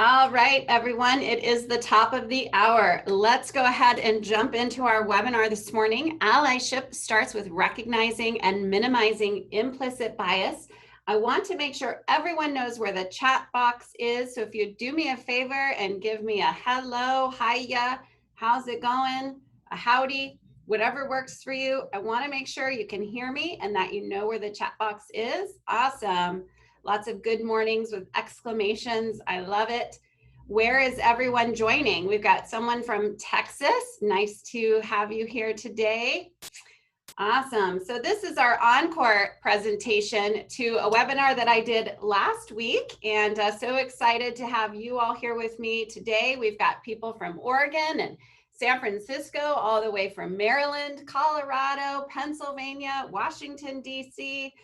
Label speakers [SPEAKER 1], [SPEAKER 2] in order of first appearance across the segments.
[SPEAKER 1] All right, everyone, it is the top of the hour. Let's go ahead and jump into our webinar this morning. Allyship starts with recognizing and minimizing implicit bias. I want to make sure everyone knows where the chat box is. So if you do me a favor and give me a hello, hiya, how's it going, a howdy, whatever works for you. I want to make sure you can hear me and that you know where the chat box is. Awesome. Lots of good mornings with exclamations. I love it. Where is everyone joining? We've got someone from Texas. Nice to have you here today. Awesome. So this is our encore presentation to a webinar that I did last week, and so excited to have you all here with me today. We've got people from Oregon and San Francisco, all the way from Maryland, Colorado, Pennsylvania, Washington, D.C.,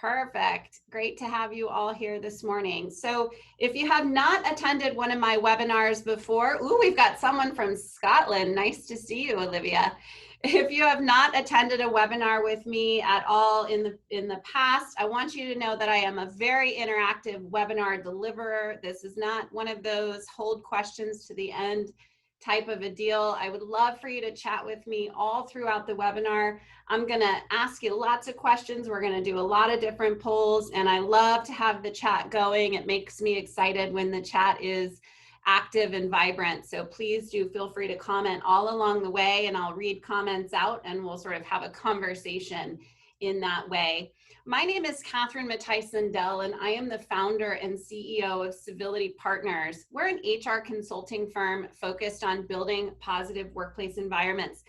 [SPEAKER 1] Perfect. Great to have you all here this morning. So if you have not attended one of my webinars before, we've got someone from Scotland. Nice to see you, Olivia. If you have not attended a webinar with me at all in the past, I want you to know that I am a very interactive webinar deliverer. This is not one of those hold questions to the end type of a deal. I would love for you to chat with me all throughout the webinar. I'm going to ask you lots of questions. We're going to do a lot of different polls, and I love to have the chat going. It makes me excited when the chat is active and vibrant. So please do feel free to comment all along the way, and I'll read comments out and we'll sort of have a conversation in that way. My name is Mattice, and I am the founder and CEO of Civility Partners. We're an HR consulting firm focused on building positive workplace environments.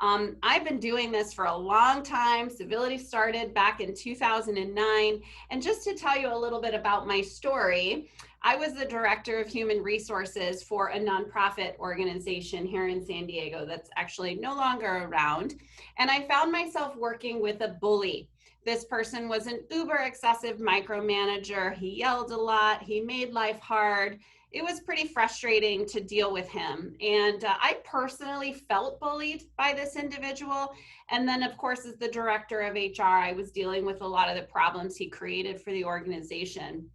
[SPEAKER 1] I've been doing this for a long time. Civility started back in 2009. And just to tell you a little bit about my story, I was the director of human resources for a nonprofit organization here in San Diego that's actually no longer around. And I found myself working with a bully. This person was an uber excessive micromanager. He yelled a lot. He made life hard. It was pretty frustrating to deal with him. And I personally felt bullied by this individual. And then, of course, as the director of HR, I was dealing with a lot of the problems he created for the organization.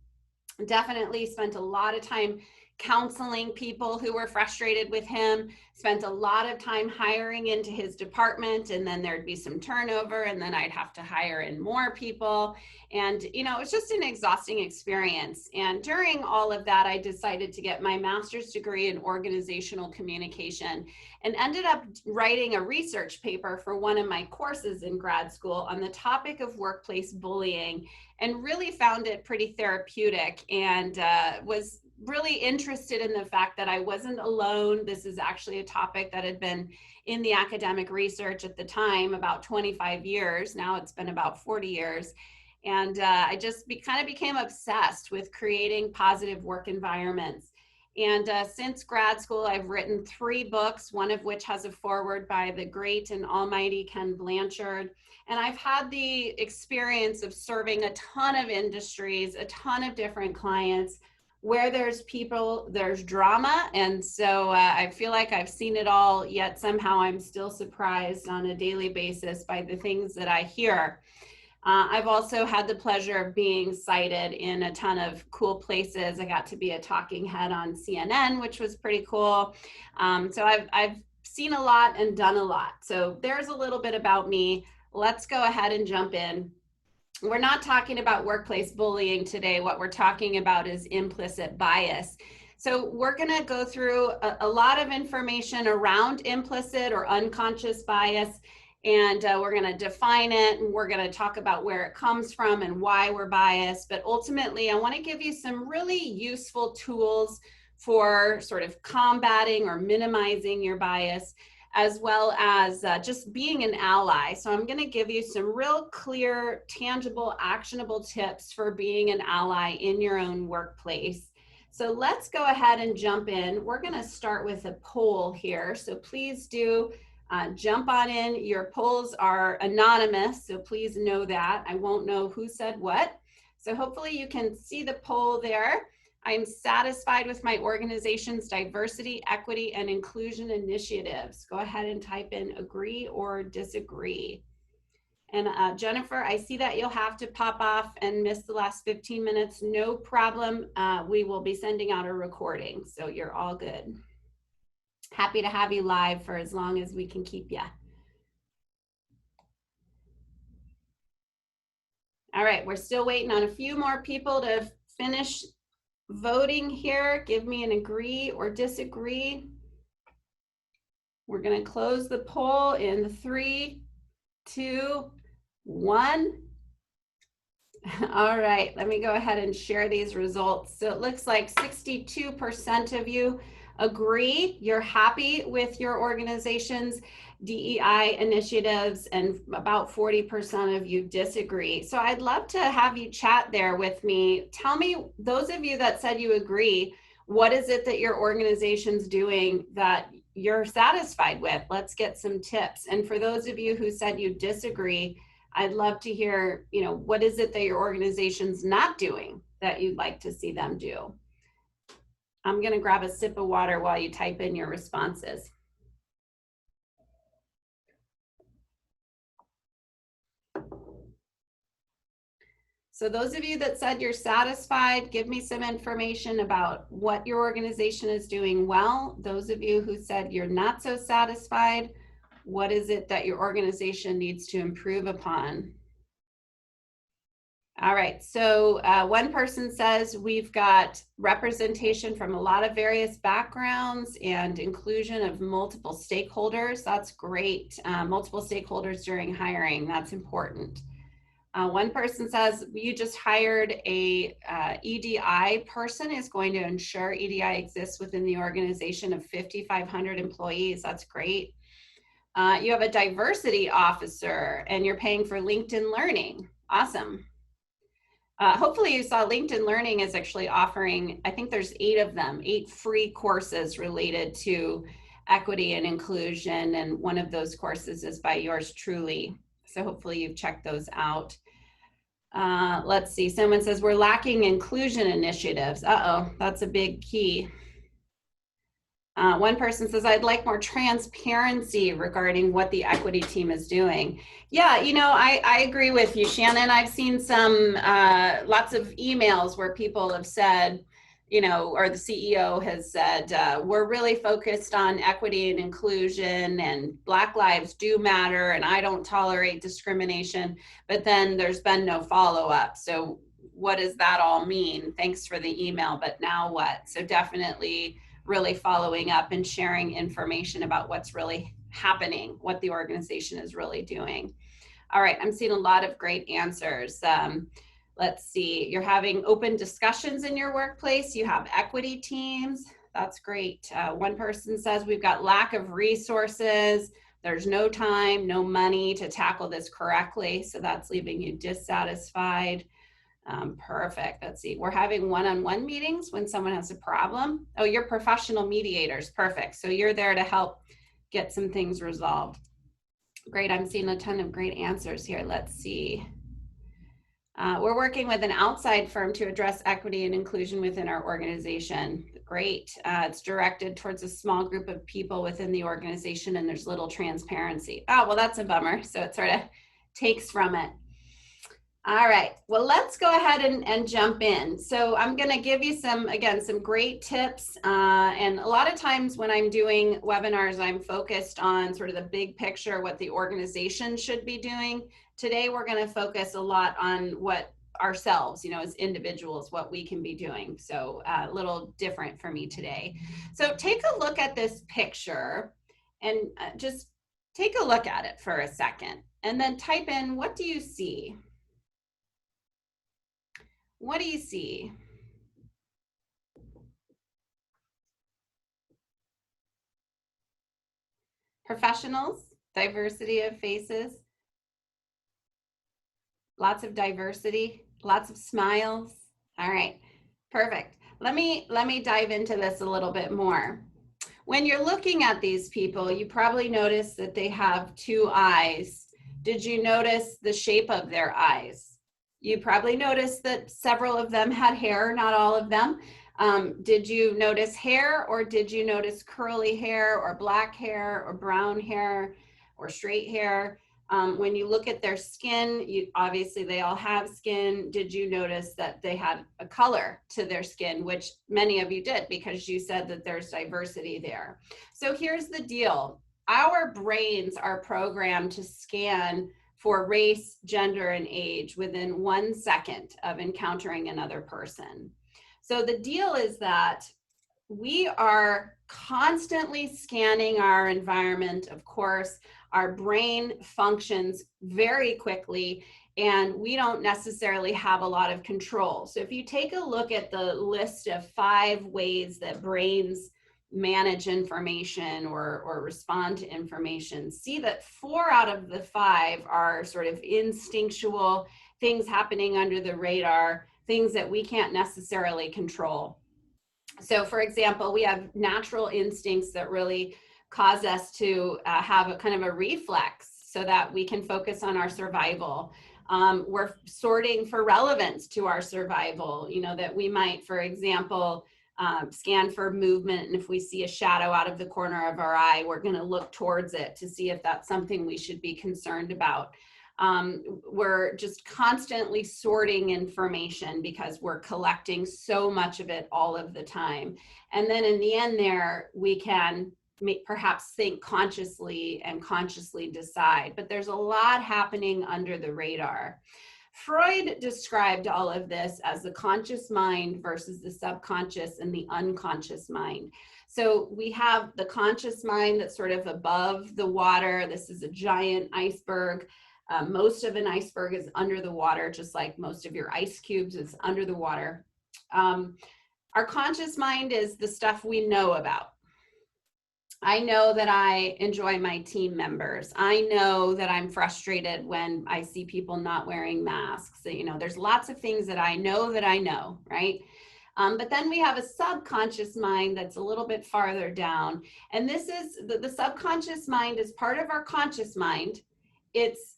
[SPEAKER 1] Definitely spent a lot of time counseling people who were frustrated with him, spent a lot of time hiring into his department, and then there'd be some turnover, and then I'd have to hire in more people. And, you know, it was just an exhausting experience. And during all of that, I decided to get my master's degree in organizational communication and ended up writing a research paper for one of my courses in grad school on the topic of workplace bullying, and really found it pretty therapeutic, and was really interested in the fact that I wasn't alone. This is actually a topic that had been in the academic research at the time about 25 years. Now it's been about 40 years. And I just kind of became obsessed with creating positive work environments. And since grad school, I've written 3 books, one of which has a foreword by the great and almighty Ken Blanchard. And I've had the experience of serving a ton of industries, a ton of different clients. Where there's people, there's drama. And so I feel like I've seen it all, yet somehow I'm still surprised on a daily basis by the things that I hear. I've also had the pleasure of being cited in a ton of cool places. I got to be a talking head on CNN, which was pretty cool. So I've seen a lot and done a lot. So there's a little bit about me. Let's go ahead and jump in. We're not talking about workplace bullying today. What we're talking about is implicit bias. So we're going to go through a lot of information around implicit or unconscious bias, and we're going to define it, and we're going to talk about where it comes from and why we're biased. But ultimately, I want to give you some really useful tools for sort of combating or minimizing your bias, as well as just being an ally. So I'm going to give you some real clear, tangible, actionable tips for being an ally in your own workplace. So let's go ahead and jump in. We're going to start with a poll here. So please do jump on in. Your polls are anonymous, so please know that. I won't know who said what. So hopefully you can see the poll there. I'm satisfied with my organization's diversity, equity, and inclusion initiatives. Go ahead and type in agree or disagree. And Jennifer, I see that you'll have to pop off and miss the last 15 minutes. No problem. We will be sending out a recording, so you're all good. Happy to have you live for as long as we can keep you. All right, we're still waiting on a few more people to finish voting here. Give me an agree or disagree. We're going to close the poll in 3, 2, 1. All right, let me go ahead and share these results. So it looks like 62% of you agree. You're happy with your organization's DEI initiatives, and about 40% of you disagree. So I'd love to have you chat there with me. Tell me, those of you that said you agree, what is it that your organization's doing that you're satisfied with? Let's get some tips. And for those of you who said you disagree, I'd love to hear, what is it that your organization's not doing that you'd like to see them do? I'm going to grab a sip of water while you type in your responses. So those of you that said you're satisfied, give me some information about what your organization is doing well. Those of you who said you're not so satisfied, what is it that your organization needs to improve upon? All right, so one person says we've got representation from a lot of various backgrounds and inclusion of multiple stakeholders. That's great. Multiple stakeholders during hiring, that's important. One person says you just hired a EDI person is going to ensure EDI exists within the organization of 5,500 employees. That's great. You have a diversity officer and you're paying for LinkedIn Learning. Awesome. Hopefully you saw LinkedIn Learning is actually offering, I think there's 8 of them, 8 free courses related to equity and inclusion. And one of those courses is by yours truly. So hopefully you've checked those out. Let's see, someone says we're lacking inclusion initiatives. Uh-oh, that's a big key. One person says, I'd like more transparency regarding what the equity team is doing. Yeah, I agree with you, Shannon. I've seen some, lots of emails where people have said, or the CEO has said, we're really focused on equity and inclusion and Black lives do matter and I don't tolerate discrimination, but then there's been no follow-up. So what does that all mean? Thanks for the email, but now what? So definitely really following up and sharing information about what's really happening, what the organization is really doing. All right, I'm seeing a lot of great answers. Let's see, you're having open discussions in your workplace. You have equity teams. That's great. One person says we've got lack of resources. There's no time, no money to tackle this correctly. So that's leaving you dissatisfied. Perfect. Let's see. We're having one-on-one meetings when someone has a problem. Oh, you're professional mediators. Perfect. So you're there to help get some things resolved. Great. I'm seeing a ton of great answers here. Let's see. We're working with an outside firm to address equity and inclusion within our organization. Great. It's directed towards a small group of people within the organization and there's little transparency. Oh, well, that's a bummer. So it sort of takes from it. All right, well, let's go ahead and jump in. So I'm gonna give you some great tips. And a lot of times when I'm doing webinars, I'm focused on sort of the big picture, what the organization should be doing. Today, we're gonna focus a lot on what ourselves, as individuals, what we can be doing. So a little different for me today. So take a look at this picture and just take a look at it for a second and then type in, what do you see? What do you see? Professionals, diversity of faces, lots of diversity, lots of smiles. All right, perfect. Let me dive into this a little bit more. When you're looking at these people, you probably notice that they have 2 eyes. Did you notice the shape of their eyes? You probably noticed that several of them had hair, not all of them. Did you notice hair, or did you notice curly hair or black hair or brown hair or straight hair? When you look at their skin, obviously they all have skin. Did you notice that they had a color to their skin, which many of you did because you said that there's diversity there. So here's the deal. Our brains are programmed to scan for race, gender, and age within 1 second of encountering another person. So the deal is that we are constantly scanning our environment. Of course, our brain functions very quickly and we don't necessarily have a lot of control. So if you take a look at the list of 5 ways that brains manage information or respond to information, see that 4 out of the 5 are sort of instinctual things happening under the radar, things that we can't necessarily control. So for example, we have natural instincts that really cause us to have a kind of a reflex so that we can focus on our survival. We're sorting for relevance to our survival, you know, that we might, for example, scan for movement, and if we see a shadow out of the corner of our eye, we're going to look towards it to see if that's something we should be concerned about. We're just constantly sorting information because we're collecting so much of it all of the time. And then in the end there, we can perhaps think consciously and consciously decide, but there's a lot happening under the radar. Freud described all of this as the conscious mind versus the subconscious and the unconscious mind. So we have the conscious mind that's sort of above the water. This is a giant iceberg. Most of an iceberg is under the water, just like most of your ice cubes is under the water. Our conscious mind is the stuff we know about. I know that I enjoy my team members. I know that I'm frustrated when I see people not wearing masks. So, you know, there's lots of things that I know, right? But then we have a subconscious mind that's a little bit farther down. And this is, the subconscious mind is part of our conscious mind. It's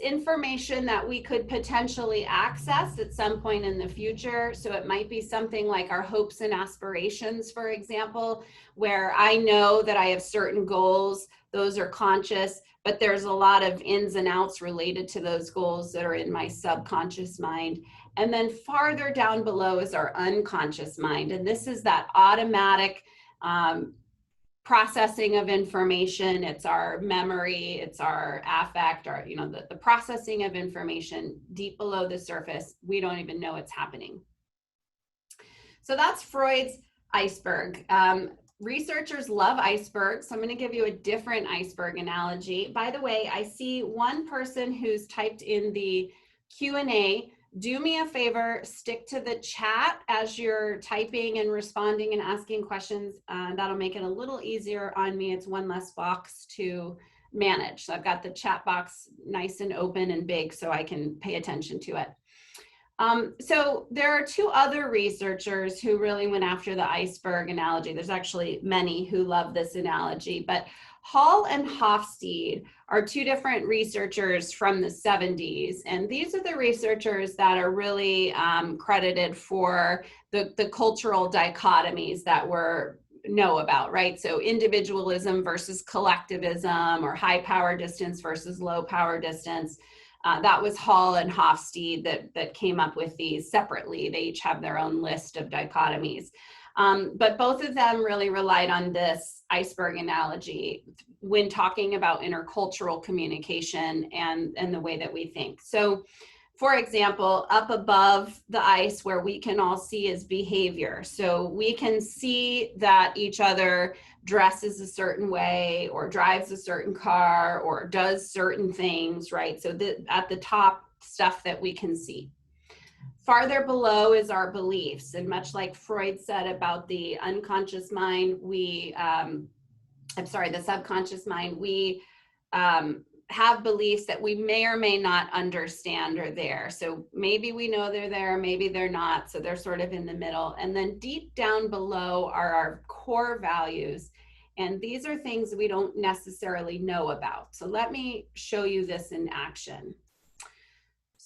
[SPEAKER 1] information that we could potentially access at some point in the future. So it might be something like our hopes and aspirations, for example, where I know that I have certain goals, those are conscious, but there's a lot of ins and outs related to those goals that are in my subconscious mind. And then farther down below is our unconscious mind. And this is that automatic processing of information. It's our memory, it's our affect, our, you know, the processing of information deep below the surface. We don't even know it's happening. So that's Freud's iceberg. Researchers love icebergs. So I'm going to give you a different iceberg analogy. By the way, I see one person who's typed in the Q&A. Do me a favor, stick to the chat as you're typing and responding and asking questions. That'll make it a little easier on me. It's one less box to manage. So I've got the chat box nice and open and big so I can pay attention to it. So there are 2 other researchers who really went after the iceberg analogy. There's actually many who love this analogy, but Hall and Hofstede are 2 different researchers from the 70s. And these are the researchers that are really credited for the cultural dichotomies that know about, right? So individualism versus collectivism, or high power distance versus low power distance. That was Hall and Hofstede that came up with these separately. They each have their own list of dichotomies. But both of them really relied on this iceberg analogy when talking about intercultural communication and the way that we think. So, for example, up above the ice where we can all see is behavior. So we can see that each other dresses a certain way or drives a certain car or does certain things, right? So at the top, stuff that we can see. Farther below is our beliefs. And much like Freud said about the unconscious mind, the subconscious mind, we have beliefs that we may or may not understand are there. So maybe we know they're there, maybe they're not. So they're sort of in the middle. And then deep down below are our core values. And these are things we don't necessarily know about. So let me show you this in action.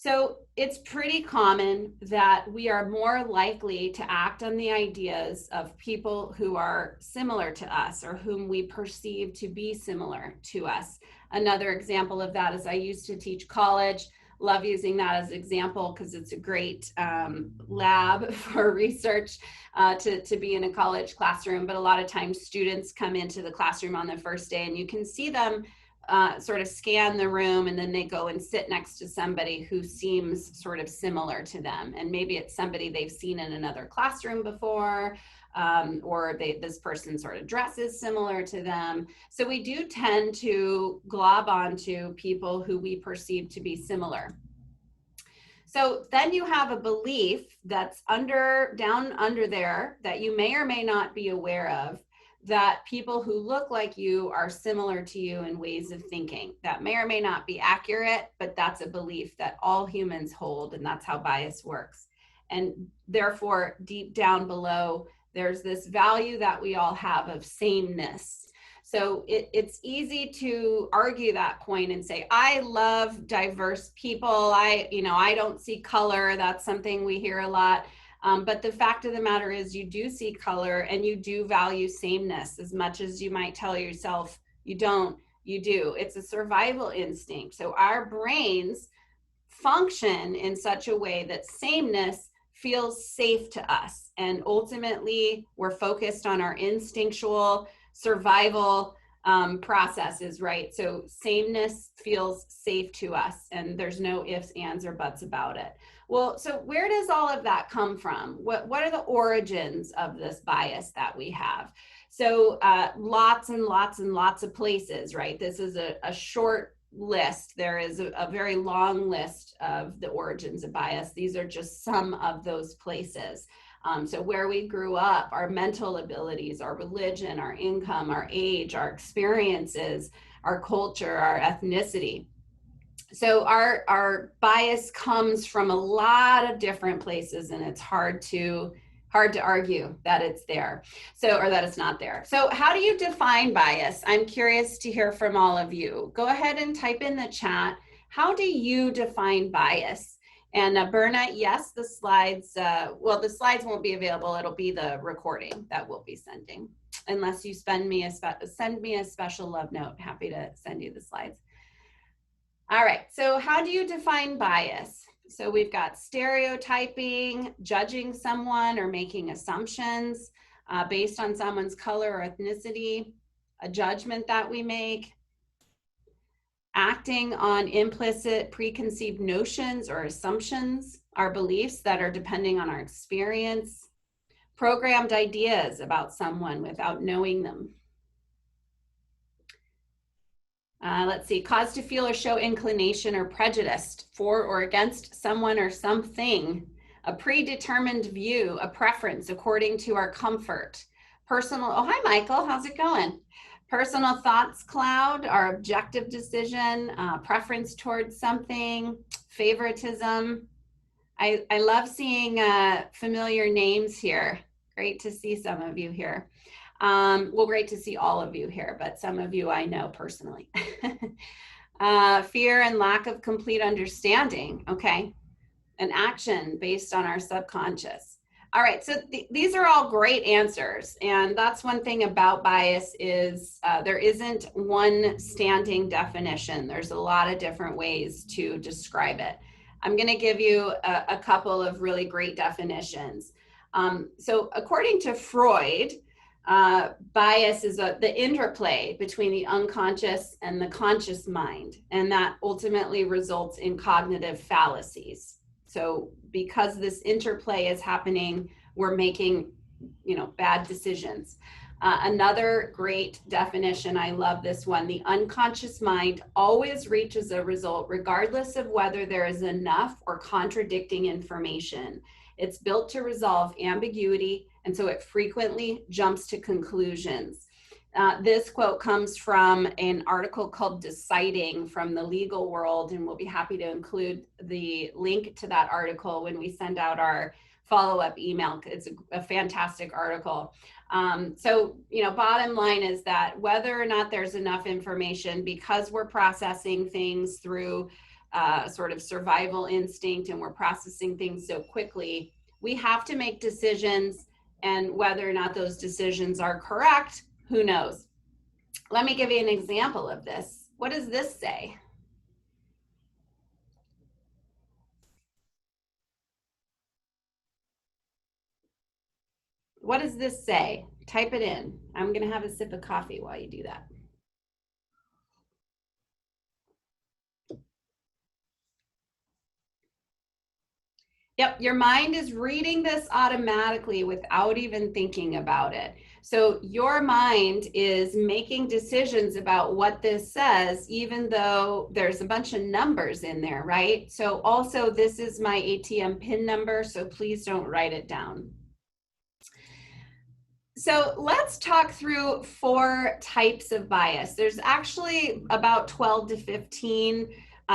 [SPEAKER 1] So it's pretty common that we are more likely to act on the ideas of people who are similar to us or whom we perceive to be similar to us. Another example of that is I used to teach college. Love using that as an example because it's a great lab for research to be in a college classroom. But a lot of times students come into the classroom on the first day and you can see them sort of scan the room, and then they go and sit next to somebody who seems sort of similar to them. And maybe it's somebody they've seen in another classroom before, or this person sort of dresses similar to them. So we do tend to glob onto people who we perceive to be similar. So then you have a belief that's down under there that you may or may not be aware of, that people who look like you are similar to you in ways of thinking. That may or may not be accurate, but that's a belief that all humans hold, and that's how bias works. And therefore, deep down below, there's this value that we all have of sameness. So it's easy to argue that point and say, I love diverse people. I don't see color. That's something we hear a lot. But the fact of the matter is you do see color and you do value sameness as much as you might tell yourself you don't, you do. It's a survival instinct. So our brains function in such a way that sameness feels safe to us. And ultimately, we're focused on our instinctual survival processes, right? So sameness feels safe to us, and there's no ifs, ands, or buts about it. Well, so where does all of that come from? What are the origins of this bias that we have? So lots and lots and lots of places, right? This is a short list. There is a very long list of the origins of bias. These are just some of those places. So where we grew up, our mental abilities, our religion, our income, our age, our experiences, our culture, our ethnicity. So our bias comes from a lot of different places, and it's hard to argue that it's there, or that it's not there. So how do you define bias? I'm curious to hear from all of you. Go ahead and type in the chat. How do you define bias? And Berna, yes, the slides, the slides won't be available. It'll be the recording that we'll be sending, unless you send me a special love note. Happy to send you the slides. All right, so how do you define bias? So we've got stereotyping, judging someone or making assumptions based on someone's color or ethnicity, a judgment that we make, acting on implicit preconceived notions or assumptions, our beliefs that are depending on our experience, programmed ideas about someone without knowing them. Let's see, cause to feel or show inclination or prejudice for or against someone or something, a predetermined view, a preference according to our comfort. Personal, oh, hi, Michael, how's it going? Personal thoughts cloud, our objective decision, preference towards something, favoritism. I love seeing familiar names here. Great to see some of you here. Well, great to see all of you here, but some of you I know personally. Fear and lack of complete understanding, okay? An action based on our subconscious. All right, so these are all great answers, and that's one thing about bias is there isn't one standing definition. There's a lot of different ways to describe it. I'm gonna give you a couple of really great definitions. So according to Freud, bias is the interplay between the unconscious and the conscious mind, and that ultimately results in cognitive fallacies. So because this interplay is happening, we're making, bad decisions. Another great definition, I love this one, the unconscious mind always reaches a result regardless of whether there is enough or contradicting information. It's built to resolve ambiguity, and so it frequently jumps to conclusions. This quote comes from an article called Deciding from the legal world, and we'll be happy to include the link to that article when we send out our follow-up email. It's a fantastic article. So, bottom line is that whether or not there's enough information, because we're processing things through sort of survival instinct and we're processing things so quickly, we have to make decisions, and whether or not those decisions are correct, who knows? Let me give you an example of this. What does this say? What does this say? Type it in. I'm going to have a sip of coffee while you do that. Yep, your mind is reading this automatically without even thinking about it. So your mind is making decisions about what this says, even though there's a bunch of numbers in there, right? So also, this is my ATM PIN number, so please don't write it down. So let's talk through 4 types of bias. There's actually about 12 to 15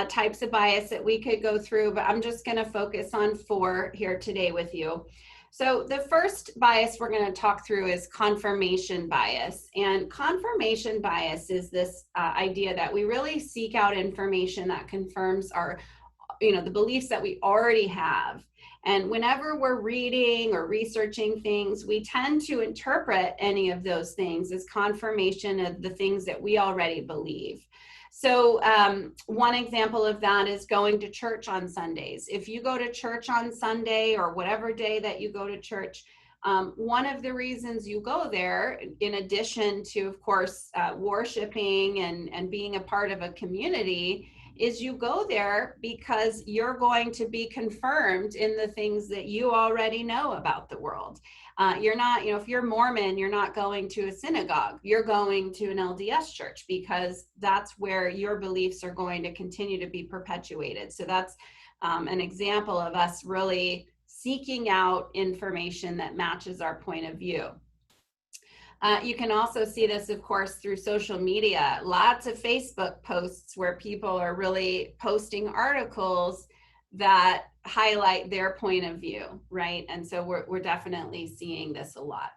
[SPEAKER 1] types of bias that we could go through, but I'm just going to focus on 4 here today with you. So the first bias we're going to talk through is confirmation bias. And confirmation bias is this idea that we really seek out information that confirms our, the beliefs that we already have. And whenever we're reading or researching things, we tend to interpret any of those things as confirmation of the things that we already believe. So one example of that is going to church on Sundays. If you go to church on Sunday or whatever day that you go to church, one of the reasons you go there, in addition to, of course, worshiping and being a part of a community, is you go there because you're going to be confirmed in the things that you already know about the world. You're not, if you're Mormon, you're not going to a synagogue. You're going to an LDS church because that's where your beliefs are going to continue to be perpetuated. So that's an example of us really seeking out information that matches our point of view. You can also see this, of course, through social media. Lots of Facebook posts where people are really posting articles that highlight their point of view, right? And so we're definitely seeing this a lot.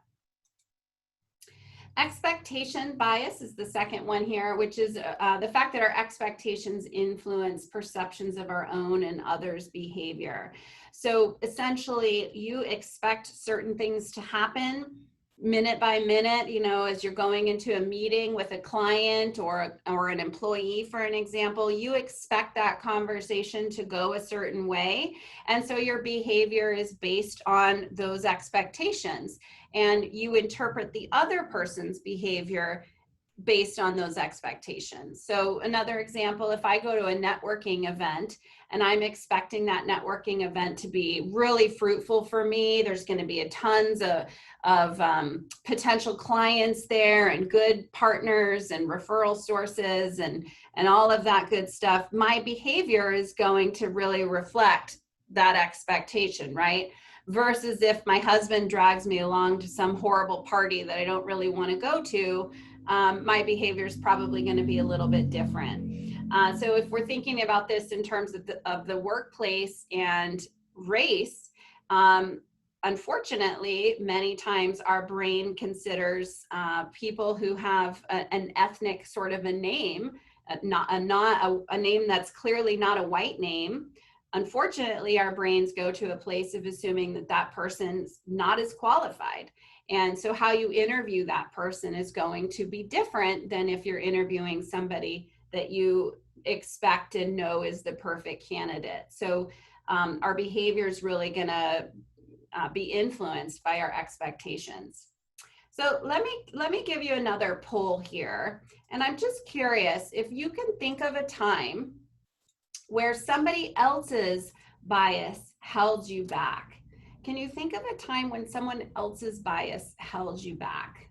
[SPEAKER 1] Expectation bias is the second one here, which is the fact that our expectations influence perceptions of our own and others' behavior. So essentially, you expect certain things to happen minute by minute, as you're going into a meeting with a client or an employee, for an example, you expect that conversation to go a certain way. And so your behavior is based on those expectations. And you interpret the other person's behavior based on those expectations. So another example, if I go to a networking event and I'm expecting that networking event to be really fruitful for me, there's going to be tons of potential clients there and good partners and referral sources and all of that good stuff, my behavior is going to really reflect that expectation, right? Versus if my husband drags me along to some horrible party that I don't really want to go to, my behavior is probably going to be a little bit different. So if we're thinking about this in terms of the workplace and race, unfortunately, many times our brain considers people who have an ethnic sort of a name, not a name that's clearly not a white name. Unfortunately, our brains go to a place of assuming that that person's not as qualified. And so how you interview that person is going to be different than if you're interviewing somebody that you expect and know is the perfect candidate. So our behavior is really going to be influenced by our expectations. So let me give you another poll here. And I'm just curious if you can think of a time where somebody else's bias held you back. Can you think of a time when someone else's bias held you back?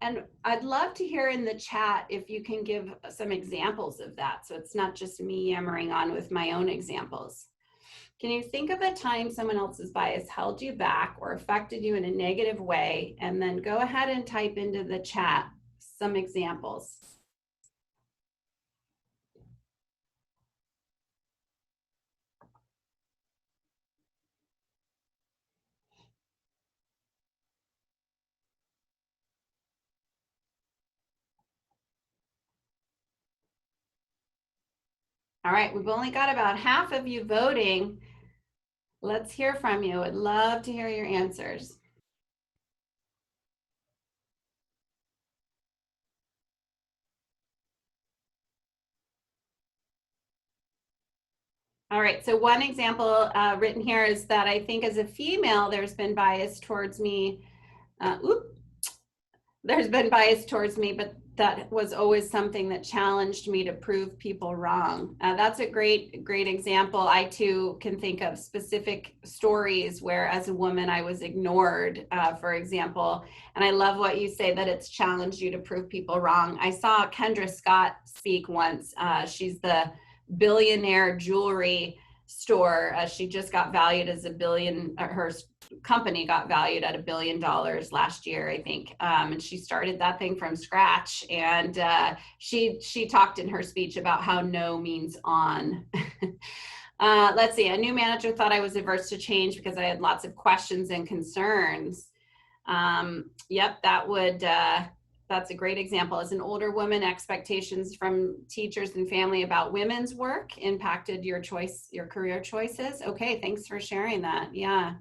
[SPEAKER 1] And I'd love to hear in the chat if you can give some examples of that, so it's not just me yammering on with my own examples. Can you think of a time someone else's bias held you back or affected you in a negative way? And then go ahead and type into the chat some examples. All right, we've only got about half of you voting. Let's hear from you. I'd love to hear your answers. All right, so one example written here is that I think as a female, there's been bias towards me. There's been bias towards me, but that was always something that challenged me to prove people wrong. That's a great example. I too can think of specific stories where as a woman I was ignored, for example. And I love what you say, that it's challenged you to prove people wrong. I saw Kendra Scott speak once. She's the billionaire jewelry store. She just got valued as her company got valued at $1 billion last year, I think. And she started that thing from scratch. And she talked in her speech about how no means on. Let's see. A new manager thought I was averse to change because I had lots of questions and concerns. Yep, that's a great example. As an older woman, expectations from teachers and family about women's work impacted your career choices. Okay, thanks for sharing that. Yeah.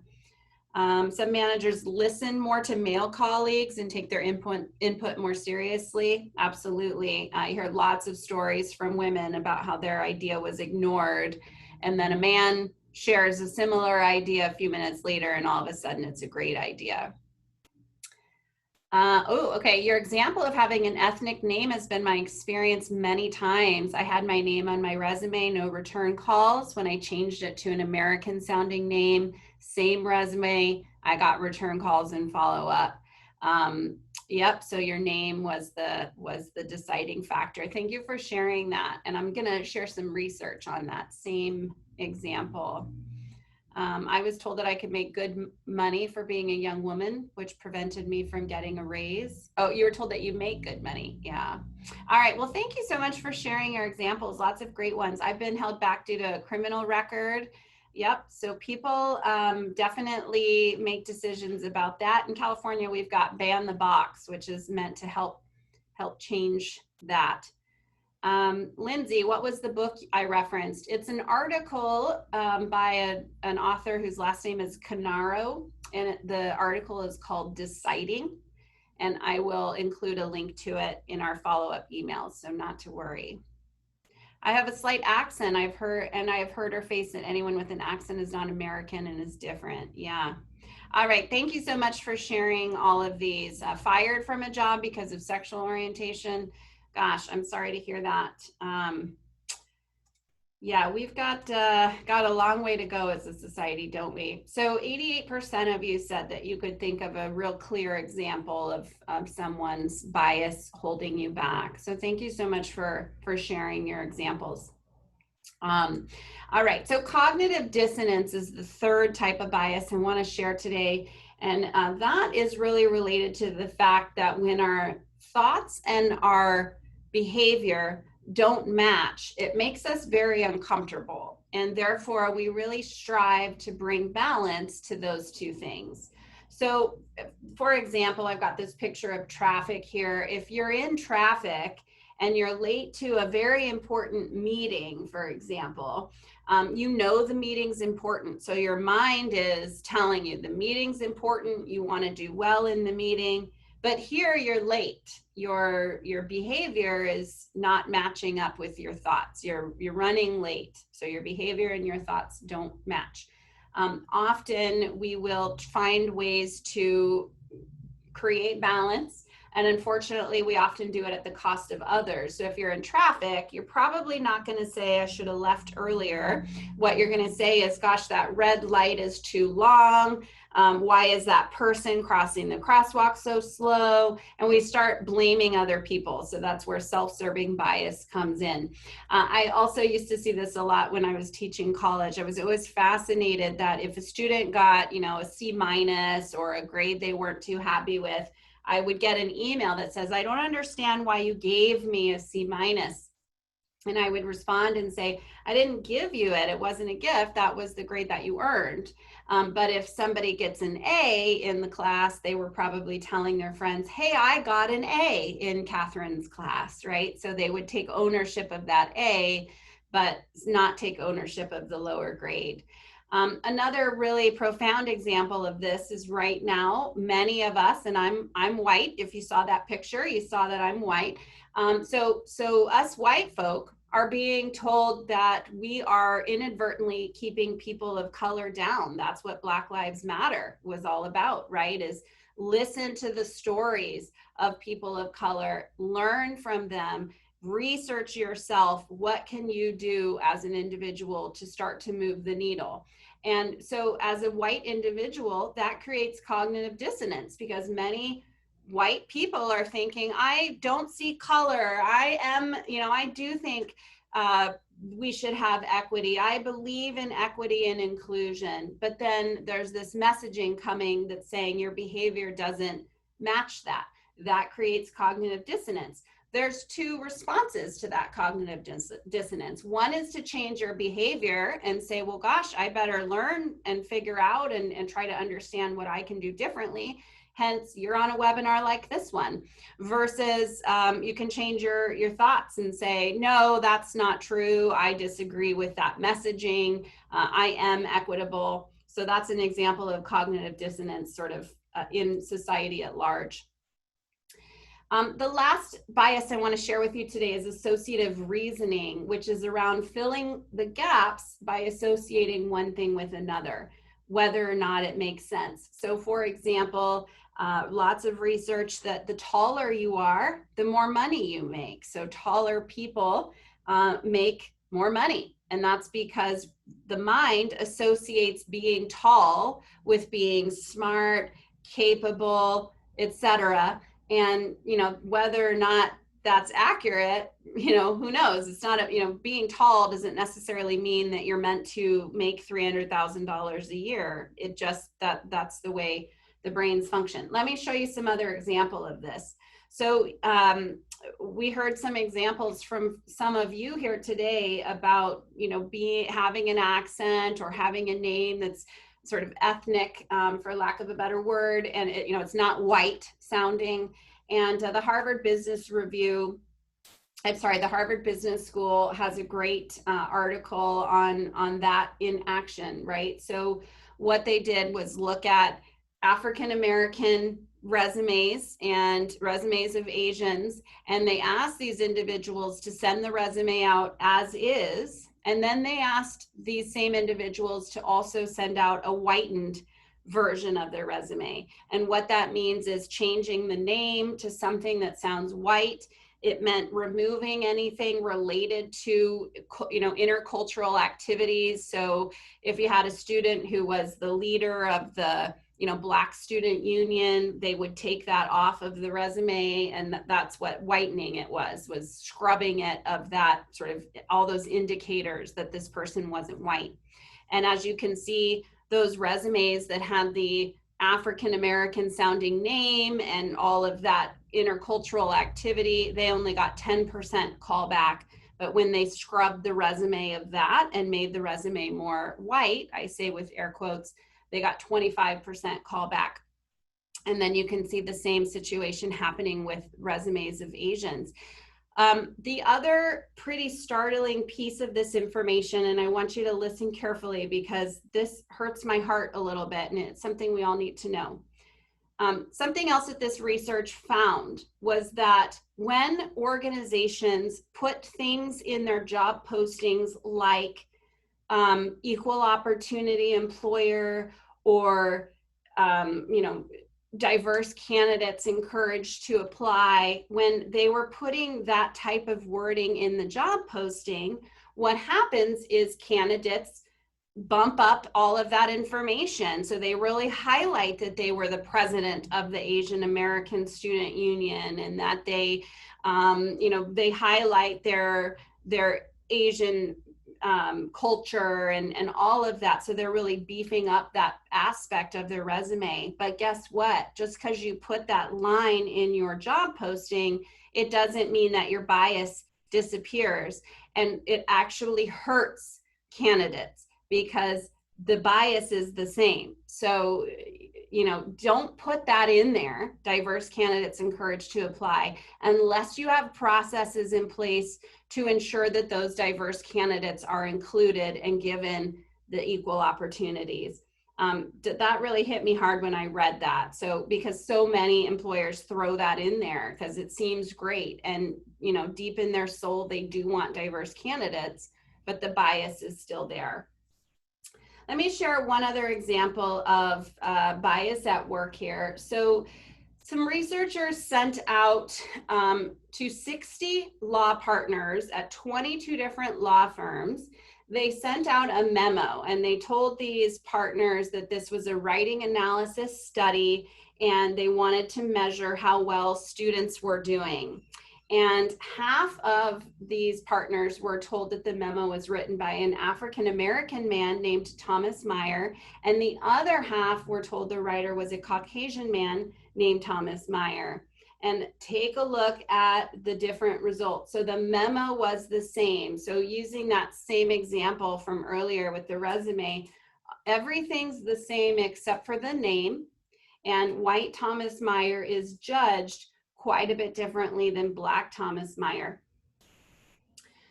[SPEAKER 1] Some managers listen more to male colleagues and take their input more seriously. Absolutely. I heard lots of stories from women about how their idea was ignored, and then a man shares a similar idea a few minutes later, and all of a sudden it's a great idea. Okay. Your example of having an ethnic name has been my experience many times. I had my name on my resume, no return calls. When I changed it to an American sounding name, same resume, I got return calls and follow up. Yep. So your name was the deciding factor. Thank you for sharing that. And I'm going to share some research on that same example. I was told that I could make good money for being a young woman, which prevented me from getting a raise. Oh, you were told that you make good money. Yeah. All right. Well, thank you so much for sharing your examples. Lots of great ones. I've been held back due to a criminal record. Yep. So people definitely make decisions about that. In California, we've got Ban the Box, which is meant to help change that. Lindsay, what was the book I referenced? It's an article by an author whose last name is Canaro, and the article is called Deciding, and I will include a link to it in our follow-up emails, so not to worry. I have a slight accent. I have heard her face that anyone with an accent is not American and is different. Yeah. All right. Thank you so much for sharing all of these. Fired from a job because of sexual orientation. Gosh, I'm sorry to hear that. Yeah, we've got a long way to go as a society, don't we? So 88% of you said that you could think of a real clear example of someone's bias holding you back. So thank you so much for sharing your examples. All right, so cognitive dissonance is the third type of bias I want to share today. And that is really related to the fact that when our thoughts and our behavior don't match, it makes us very uncomfortable. And therefore, we really strive to bring balance to those two things. So, for example, I've got this picture of traffic here. If you're in traffic and you're late to a very important meeting, for example, you know the meeting's important. So your mind is telling you the meeting's important, you want to do well in the meeting. But here you're late. Your behavior is not matching up with your thoughts. You're running late. So your behavior and your thoughts don't match. Often we will find ways to create balance. And unfortunately, we often do it at the cost of others. So if you're in traffic, you're probably not going to say, I should have left earlier. What you're going to say is, gosh, that red light is too long. Why is that person crossing the crosswalk so slow? And we start blaming other people. So that's where self-serving bias comes in. I also used to see this a lot when I was teaching college. I was always fascinated that if a student got, a C- or a grade they weren't too happy with, I would get an email that says, I don't understand why you gave me a C-. And I would respond and say, I didn't give you it. It wasn't a gift. That was the grade that you earned. But if somebody gets an A in the class, they were probably telling their friends, hey, I got an A in Catherine's class, right? So they would take ownership of that A but not take ownership of the lower grade. Another really profound example of this is right now, many of us, and I'm white. If you saw that picture, you saw that I'm white. So us white folk are being told that we are inadvertently keeping people of color down. That's what Black Lives Matter was all about, right? Is listen to the stories of people of color, learn from them, research yourself. What can you do as an individual to start to move the needle? And so as a white individual, that creates cognitive dissonance because many white people are thinking, I don't see color. I am, I do think we should have equity. I believe in equity and inclusion. But then there's this messaging coming that's saying your behavior doesn't match that. That creates cognitive dissonance. There's two responses to that cognitive dissonance. One is to change your behavior and say, well, gosh, I better learn and figure out and try to understand what I can do differently. Hence, you're on a webinar like this one, versus you can change your thoughts and say, no, that's not true. I disagree with that messaging. I am equitable. So that's an example of cognitive dissonance sort of in society at large. The last bias I want to share with you today is associative reasoning, which is around filling the gaps by associating one thing with another, whether or not it makes sense. So for example, lots of research that the taller you are, the more money you make. So taller people make more money. And that's because the mind associates being tall with being smart, capable, etc. And, whether or not that's accurate, who knows? It's not, being tall doesn't necessarily mean that you're meant to make $300,000 a year. It just, that's the way the brains function. Let me show you some other example of this. So we heard some examples from some of you here today about, having an accent or having a name that's sort of ethnic, for lack of a better word, and it's not white sounding. And the Harvard Business School has a great article on that in action, right? So what they did was look at African American resumes and resumes of Asians, and they asked these individuals to send the resume out as is. And then they asked these same individuals to also send out a whitened version of their resume. And what that means is changing the name to something that sounds white. It meant removing anything related to, intercultural activities. So if you had a student who was the leader of the, Black Student Union, they would take that off of the resume, and that's what whitening it was scrubbing it of that sort of all those indicators that this person wasn't white. And as you can see, those resumes that had the African American sounding name and all of that intercultural activity, they only got 10% callback. But when they scrubbed the resume of that and made the resume more white, I say with air quotes, they got 25% callback. And then you can see the same situation happening with resumes of Asians. The other pretty startling piece of this information, and I want you to listen carefully because this hurts my heart a little bit, and it's something we all need to know. Something else that this research found was that when organizations put things in their job postings like equal opportunity employer or, diverse candidates encouraged to apply, when they were putting that type of wording in the job posting, what happens is candidates bump up all of that information. So they really highlight that they were the president of the Asian American Student Union, and that they, they highlight their Asian culture and all of that. So they're really beefing up that aspect of their resume. But guess what? Just because you put that line in your job posting, it doesn't mean that your bias disappears. And it actually hurts candidates because the bias is the same. So don't put that in there, diverse candidates encouraged to apply, unless you have processes in place to ensure that those diverse candidates are included and given the equal opportunities. That really hit me hard when I read that. So because so many employers throw that in there because it seems great, and deep in their soul they do want diverse candidates, but the bias is still there. Let me share one other example of bias at work here. So some researchers sent out to 60 law partners at 22 different law firms. They sent out a memo and they told these partners that this was a writing analysis study and they wanted to measure how well students were doing. And half of these partners were told that the memo was written by an African-American man named Thomas Meyer, and the other half were told the writer was a Caucasian man named Thomas Meyer. And take a look at the different results. So the memo was the same. So using that same example from earlier with the resume, everything's the same except for the name. And white Thomas Meyer is judged quite a bit differently than Black Thomas Meyer.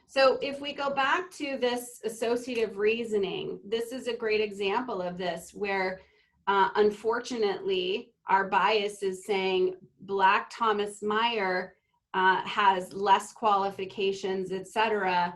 [SPEAKER 1] So if we go back to this associative reasoning, this is a great example of this where unfortunately our bias is saying Black Thomas Meyer has less qualifications, etc.,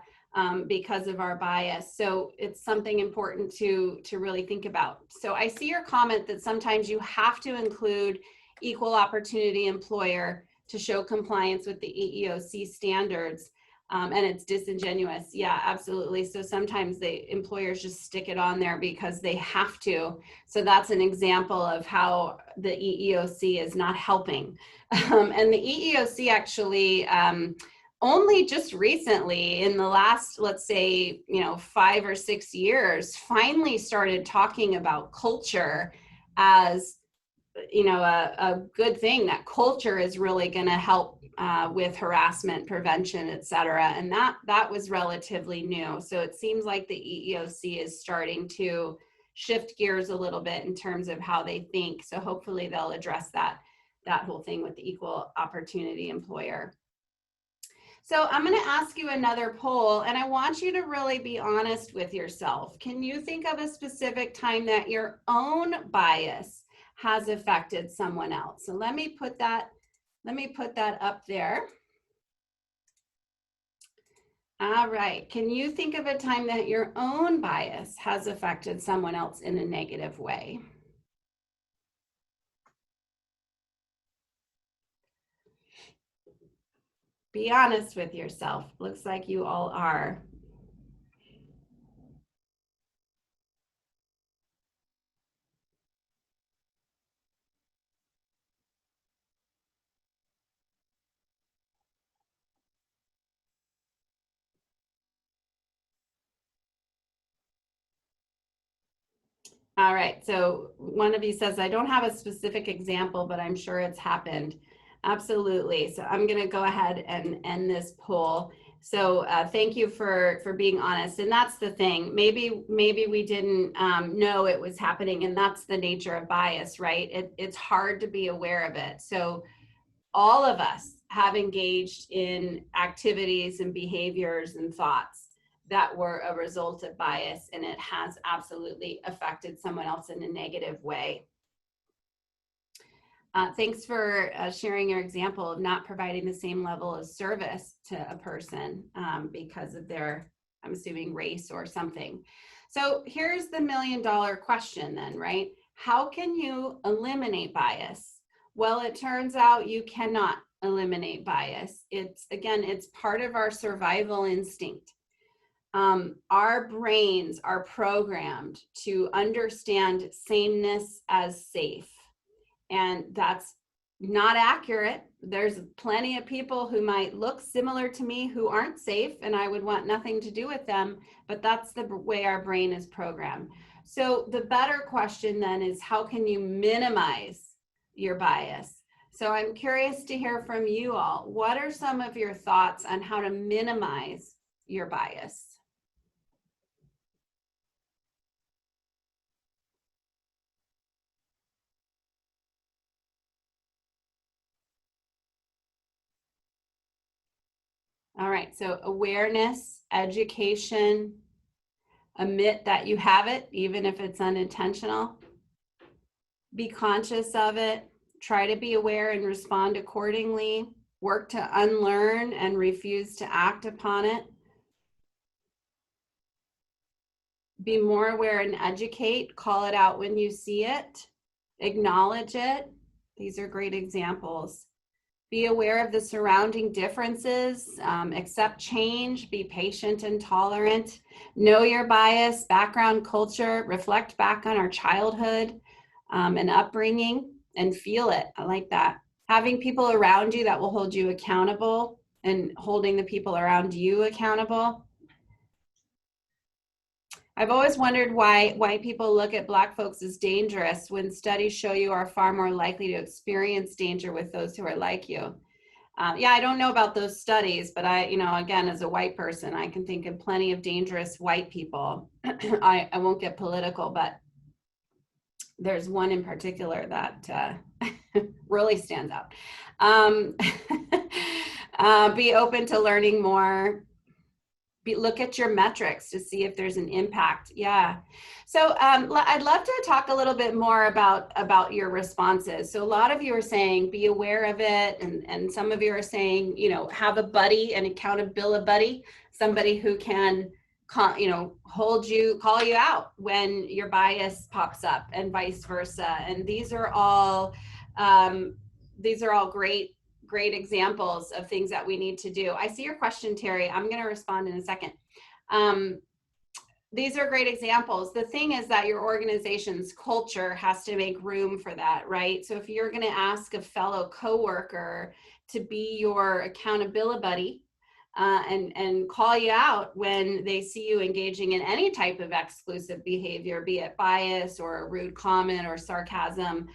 [SPEAKER 1] because of our bias. So it's something important to really think about. So I see your comment that sometimes you have to include equal opportunity employer to show compliance with the EEOC standards, and it's disingenuous. Yeah, absolutely. So sometimes the employers just stick it on there because they have to. So that's an example of how the EEOC is not helping. And the EEOC actually only just recently in the last, let's say, 5 or 6 years, finally started talking about culture as a good thing, that culture is really going to help with harassment prevention, et cetera. And that was relatively new. So it seems like the EEOC is starting to shift gears a little bit in terms of how they think. So hopefully they'll address that whole thing with the equal opportunity employer. So I'm going to ask you another poll, and I want you to really be honest with yourself. Can you think of a specific time that your own bias has affected someone else? So let me put that up there. All right. Can you think of a time that your own bias has affected someone else in a negative way? Be honest with yourself. Looks like you all are. All right, so one of you says, I don't have a specific example, but I'm sure it's happened. Absolutely. So I'm going to go ahead and end this poll. So thank you for being honest. And that's the thing. Maybe we didn't know it was happening, and that's the nature of bias, right? It's hard to be aware of it. So all of us have engaged in activities and behaviors and thoughts that were a result of bias, and it has absolutely affected someone else in a negative way. Thanks for sharing your example of not providing the same level of service to a person because of their, I'm assuming, race or something. So here's the $1 million question then, right? How can you eliminate bias? Well, it turns out you cannot eliminate bias. It's part of our survival instinct. Our brains are programmed to understand sameness as safe. And that's not accurate. There's plenty of people who might look similar to me who aren't safe, and I would want nothing to do with them, but that's the way our brain is programmed. So the better question then is, how can you minimize your bias? So I'm curious to hear from you all. What are some of your thoughts on how to minimize your bias? All right, so awareness, education, admit that you have it, even if it's unintentional. Be conscious of it, try to be aware and respond accordingly, work to unlearn and refuse to act upon it. Be more aware and educate, call it out when you see it, acknowledge it. These are great examples. Be aware of the surrounding differences, accept change, be patient and tolerant, know your bias, background, culture, reflect back on our childhood and upbringing and feel it. I like that. Having people around you that will hold you accountable and holding the people around you accountable. I've always wondered why white people look at Black folks as dangerous when studies show you are far more likely to experience danger with those who are like you. Yeah, I don't know about those studies, but again, as a white person, I can think of plenty of dangerous white people. I won't get political, but there's one in particular that really stands out. Be open to learning more. Look at your metrics to see if there's an impact. Yeah. So I'd love to talk a little bit more about your responses. So a lot of you are saying be aware of it, and some of you are saying, have a buddy, an accountability buddy, somebody who can call you out when your bias pops up, and vice versa. And these are all great examples of things that we need to do. I see your question, Terry. I'm going to respond in a second. These are great examples. The thing is that your organization's culture has to make room for that, right? So if you're going to ask a fellow coworker to be your accountability buddy and call you out when they see you engaging in any type of exclusive behavior, be it bias or a rude comment or sarcasm,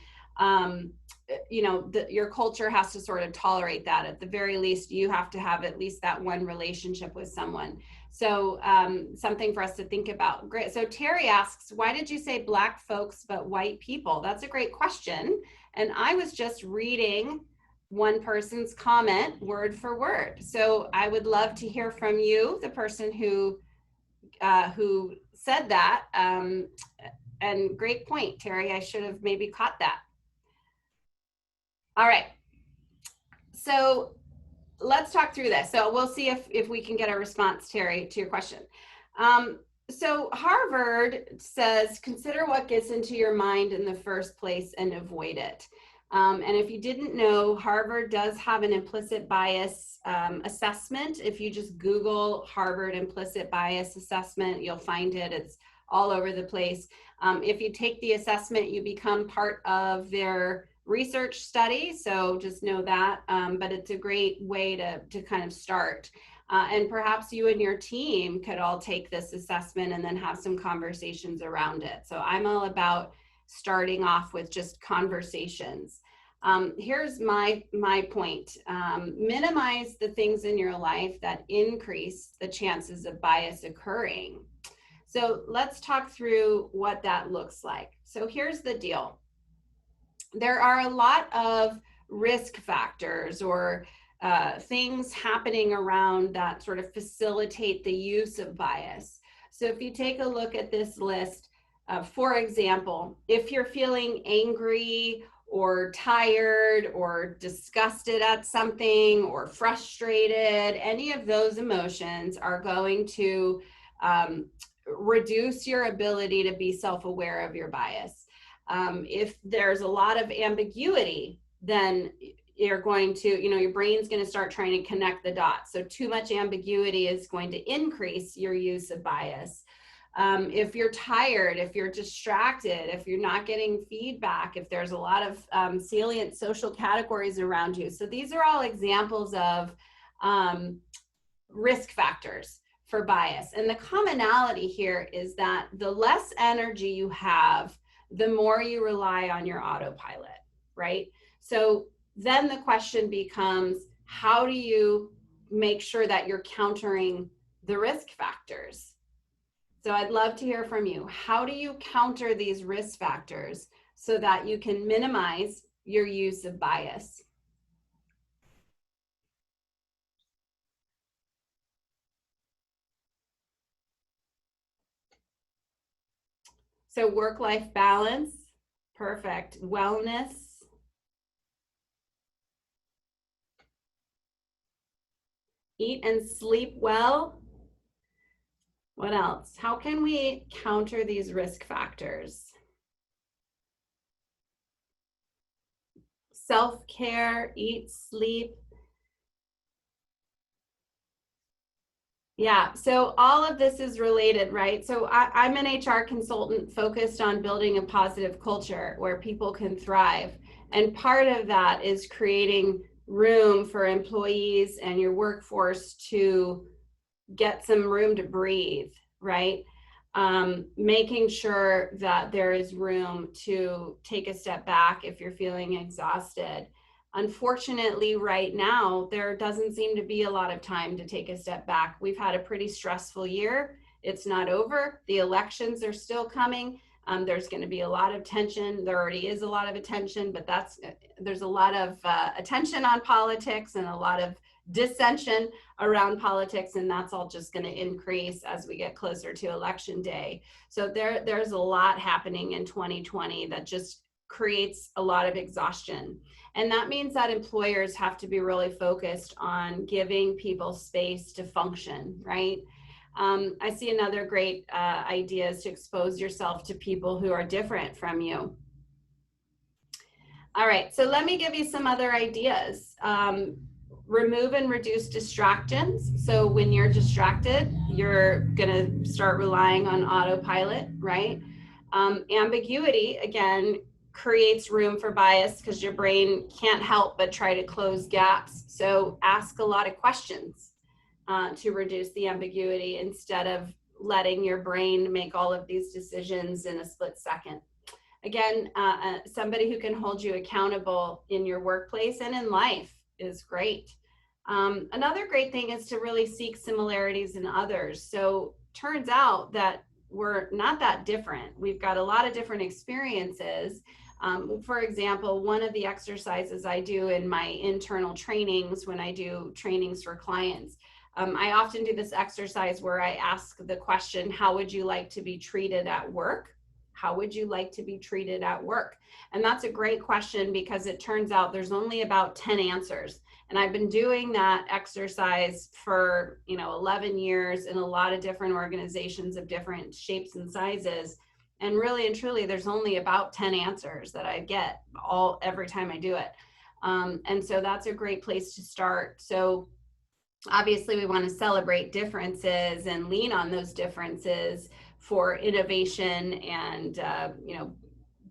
[SPEAKER 1] your culture has to sort of tolerate that. At the very least, you have to have at least that one relationship with someone. So something for us to think about. Great. So Terry asks, why did you say Black folks but white people? That's a great question. And I was just reading one person's comment word for word. So I would love to hear from you, the person who said that. And great point, Terry. I should have maybe caught that. All right, so let's talk through this. So we'll see if we can get a response, Terry, to your question. So Harvard says, consider what gets into your mind in the first place and avoid it. And if you didn't know, Harvard does have an implicit bias assessment. If you just Google Harvard implicit bias assessment, you'll find it. It's all over the place. If you take the assessment, you become part of their research study, so just know that, but it's a great way to kind of start. And perhaps you and your team could all take this assessment and then have some conversations around it. So I'm all about starting off with just conversations. Here's my point. Minimize the things in your life that increase the chances of bias occurring. So let's talk through what that looks like. So here's the deal. There are a lot of risk factors or things happening around that sort of facilitate the use of bias. So if you take a look at this list, for example, if you're feeling angry or tired or disgusted at something or frustrated, any of those emotions are going to reduce your ability to be self-aware of your bias. If there's a lot of ambiguity, then you're going to, your brain's going to start trying to connect the dots. So too much ambiguity is going to increase your use of bias. If you're tired, if you're distracted, if you're not getting feedback, if there's a lot of salient social categories around you. So these are all examples of risk factors for bias. And the commonality here is that the less energy you have, the more you rely on your autopilot, right? So then the question becomes, how do you make sure that you're countering the risk factors? So I'd love to hear from you. How do you counter these risk factors so that you can minimize your use of bias? So work-life balance, perfect. Wellness, eat and sleep well. What else? How can we counter these risk factors? Self-care, eat, sleep. Yeah, so all of this is related, right? So I'm an HR consultant focused on building a positive culture where people can thrive. And part of that is creating room for employees and your workforce to get some room to breathe, right? Making sure that there is room to take a step back if you're feeling exhausted. Unfortunately, right now, there doesn't seem to be a lot of time to take a step back. We've had a pretty stressful year. It's not over. The elections are still coming. There's going to be a lot of tension. There already is a lot of attention, but there's a lot of attention on politics and a lot of dissension around politics, and that's all just going to increase as we get closer to election day. So there's a lot happening in 2020 that just creates a lot of exhaustion. And that means that employers have to be really focused on giving people space to function, right? I see another great idea is to expose yourself to people who are different from you. All right, so let me give you some other ideas. Remove and reduce distractions. So when you're distracted, you're going to start relying on autopilot, right? Ambiguity, again, creates room for bias because your brain can't help but try to close gaps. So ask a lot of questions to reduce the ambiguity instead of letting your brain make all of these decisions in a split second. Again, somebody who can hold you accountable in your workplace and in life is great. Another great thing is to really seek similarities in others. So turns out that we're not that different. We've got a lot of different experiences. For example, one of the exercises I do in my internal trainings when I do trainings for clients, I often do this exercise where I ask the question, how would you like to be treated at work? How would you like to be treated at work? And that's a great question because it turns out there's only about 10 answers. And I've been doing that exercise for 11 years in a lot of different organizations of different shapes and sizes. And really and truly, there's only about 10 answers that I get every time I do it. And so that's a great place to start. So obviously we want to celebrate differences and lean on those differences for innovation and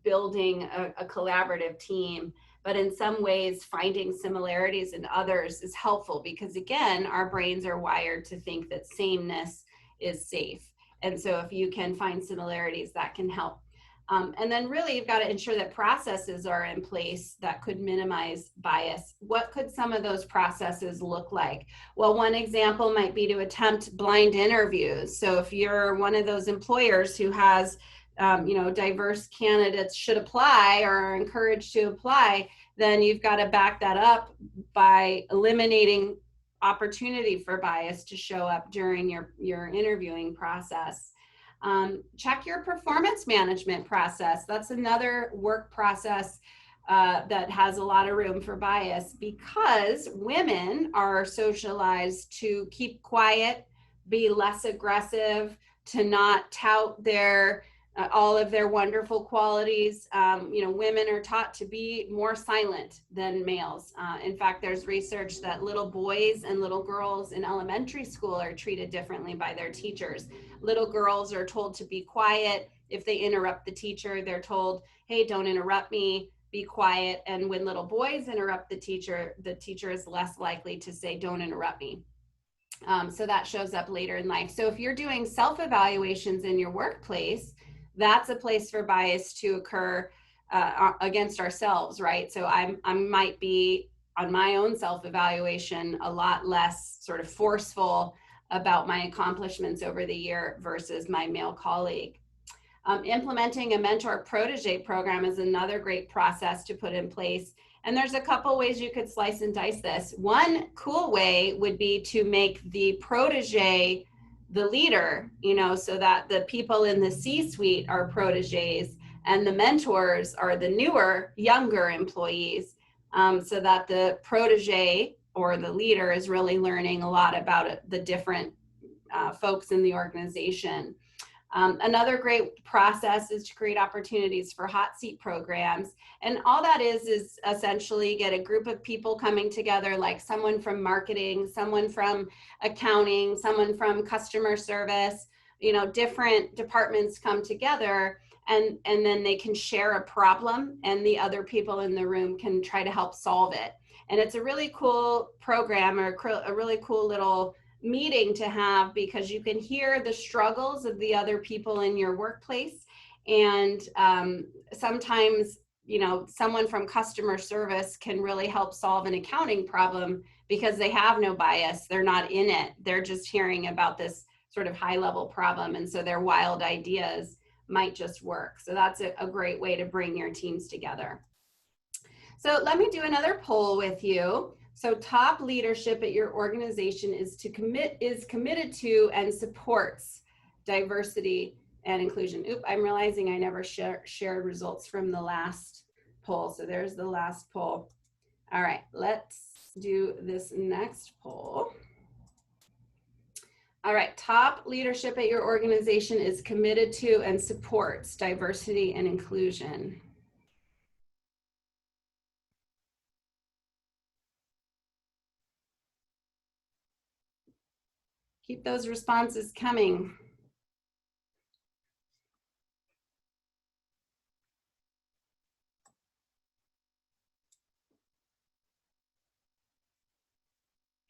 [SPEAKER 1] building a collaborative team. But in some ways, finding similarities in others is helpful because, again, our brains are wired to think that sameness is safe. And so if you can find similarities, that can help. And then really, you've got to ensure that processes are in place that could minimize bias. What could some of those processes look like? Well, one example might be to attempt blind interviews. So if you're one of those employers who has diverse candidates should apply or are encouraged to apply, then you've got to back that up by eliminating opportunity for bias to show up during your interviewing process. Check your performance management process. That's another work process that has a lot of room for bias because women are socialized to keep quiet, be less aggressive, to not tout all of their wonderful qualities. Women are taught to be more silent than males. In fact, there's research that little boys and little girls in elementary school are treated differently by their teachers. Little girls are told to be quiet. If they interrupt the teacher, they're told, hey, don't interrupt me, be quiet. And when little boys interrupt the teacher is less likely to say, don't interrupt me. So that shows up later in life. So if you're doing self-evaluations in your workplace, that's a place for bias to occur against ourselves, right? So I might be on my own self-evaluation a lot less sort of forceful about my accomplishments over the year versus my male colleague. Implementing a mentor-protege program is another great process to put in place. And there's a couple ways you could slice and dice this. One cool way would be to make the protege the leader, you know, so that the people in the C-suite are proteges and the mentors are the newer, younger employees, so that the protege or the leader is really learning a lot about the different folks in the organization. Another great process is to create opportunities for hot seat programs. And all that is essentially get a group of people coming together, like someone from marketing, someone from accounting, someone from customer service, you know, different departments come together, and then they can share a problem and the other people in the room can try to help solve it. And it's a really cool program, or a really cool little meeting to have, because you can hear the struggles of the other people in your workplace. And sometimes, you know, someone from customer service can really help solve an accounting problem because they have no bias. They're not in it. They're just hearing about this sort of high level problem. And so their wild ideas might just work. So that's a great way to bring your teams together. So let me do another poll with you. So top leadership at your organization is committed to and supports diversity and inclusion. Oop, I'm realizing I never shared results from the last poll. So there's the last poll. All right, let's do this next poll. All right, top leadership at your organization is committed to and supports diversity and inclusion. Keep those responses coming.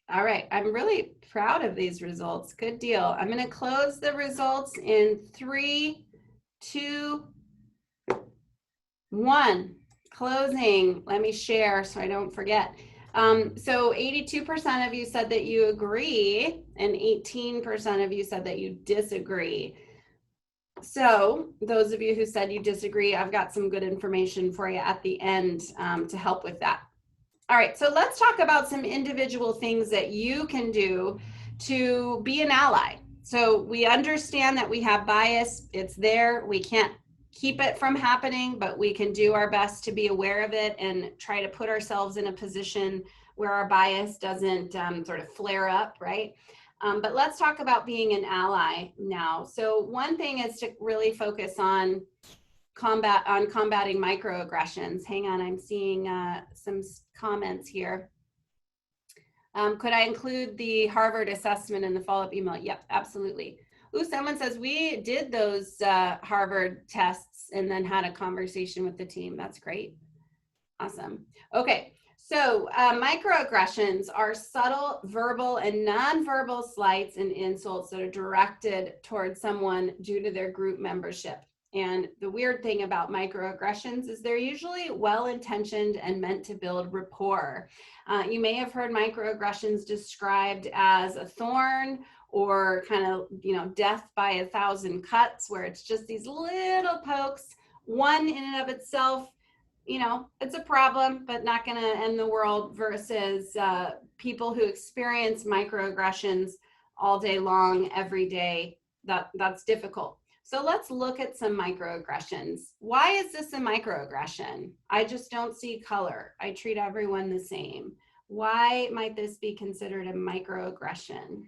[SPEAKER 1] All right, I'm really proud of these results. Good deal. I'm going to close the results in 3, 2, 1. Closing. Let me share so I don't forget. So 82% of you said that you agree, and 18% of you said that you disagree. So those of you who said you disagree, I've got some good information for you at the end to help with that. All right, so let's talk about some individual things that you can do to be an ally. So we understand that we have bias. It's there. We can't keep it from happening, but we can do our best to be aware of it and try to put ourselves in a position where our bias doesn't sort of flare up, right? But let's talk about being an ally now. So one thing is to really focus on combating microaggressions. Hang on, I'm seeing some comments here. Could I include the Harvard assessment in the follow-up email? Yep, absolutely. Ooh, someone says we did those Harvard tests and then had a conversation with the team. That's great. Awesome. Okay, so microaggressions are subtle verbal and nonverbal slights and insults that are directed towards someone due to their group membership. And the weird thing about microaggressions is they're usually well-intentioned and meant to build rapport. You may have heard microaggressions described as a thorn, or kind of, you know, death by 1,000 cuts, where it's just these little pokes. One in and of itself, you know, it's a problem, but not going to end the world, versus people who experience microaggressions all day long, every day. That's difficult. So let's look at some microaggressions. Why is this a microaggression? I just don't see color. I treat everyone the same. Why might this be considered a microaggression?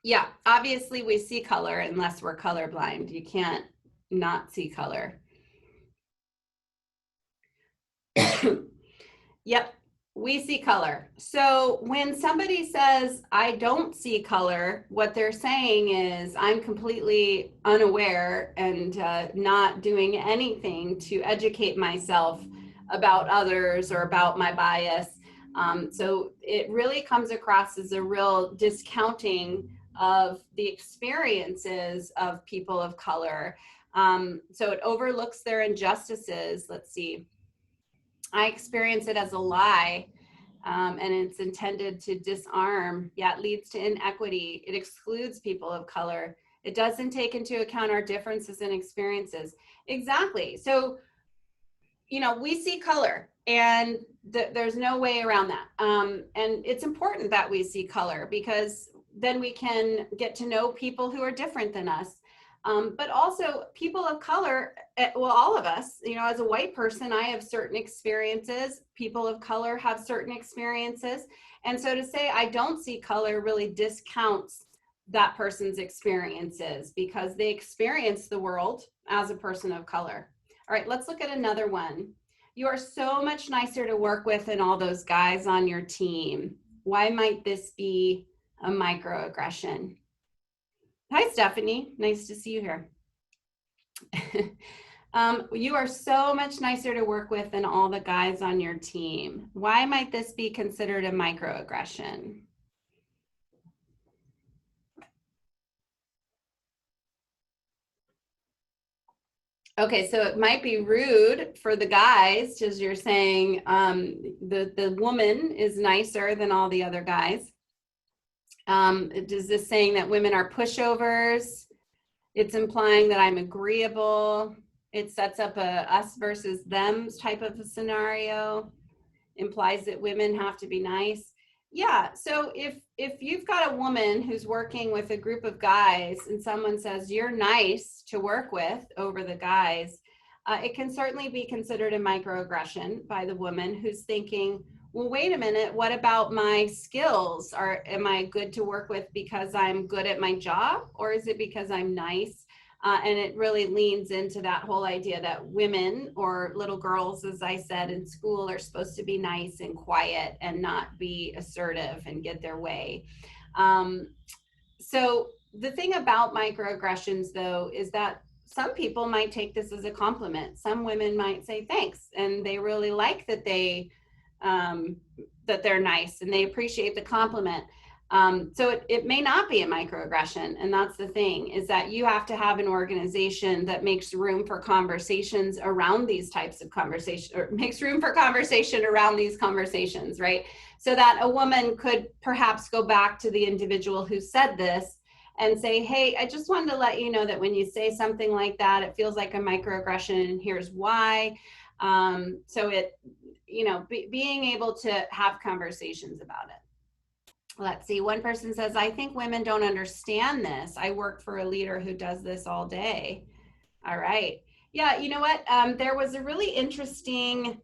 [SPEAKER 1] Yeah, obviously we see color unless we're colorblind. You can't not see color. Yep, we see color. So when somebody says, I don't see color, what they're saying is, I'm completely unaware and not doing anything to educate myself about others or about my bias. So it really comes across as a real discounting of the experiences of people of color. So it overlooks their injustices. Let's see. I experience it as a lie, and it's intended to disarm. Yeah, it leads to inequity. It excludes people of color. It doesn't take into account our differences and experiences. Exactly. So, you know, we see color, and there's no way around that. And it's important that we see color, because then we can get to know people who are different than us. But also people of color, well, all of us, you know, as a white person, I have certain experiences. People of color have certain experiences. And so to say I don't see color really discounts that person's experiences, because they experience the world as a person of color. All right, let's look at another one. You are so much nicer to work with than all those guys on your team. Why might this be a microaggression? Hi, Stephanie. Nice to see you here. You are so much nicer to work with than all the guys on your team. Why might this be considered a microaggression? Okay, so it might be rude for the guys, because you're saying the woman is nicer than all the other guys. Is this saying that women are pushovers? It's implying that I'm agreeable. It sets up a us versus them type of a scenario. Implies that women have to be nice. Yeah, so if you've got a woman who's working with a group of guys and someone says you're nice to work with over the guys, it can certainly be considered a microaggression by the woman who's thinking, well, wait a minute, what about my skills? Am I good to work with because I'm good at my job, or is it because I'm nice? And it really leans into that whole idea that women, or little girls, as I said, in school are supposed to be nice and quiet and not be assertive and get their way. So the thing about microaggressions, though, is that some people might take this as a compliment. Some women might say thanks, and they really like that that they're nice and they appreciate the compliment. So it may not be a microaggression. And that's the thing, is that you have to have an organization that makes room for conversations around these types of conversations, or makes room for conversation around these conversations, right? So that a woman could perhaps go back to the individual who said this and say, hey, I just wanted to let you know that when you say something like that, it feels like a microaggression, and here's why. So it, you know, being able to have conversations about it. Let's see, one person says, I think women don't understand this. I work for a leader who does this all day. All right. Yeah, you know what? There was a really interesting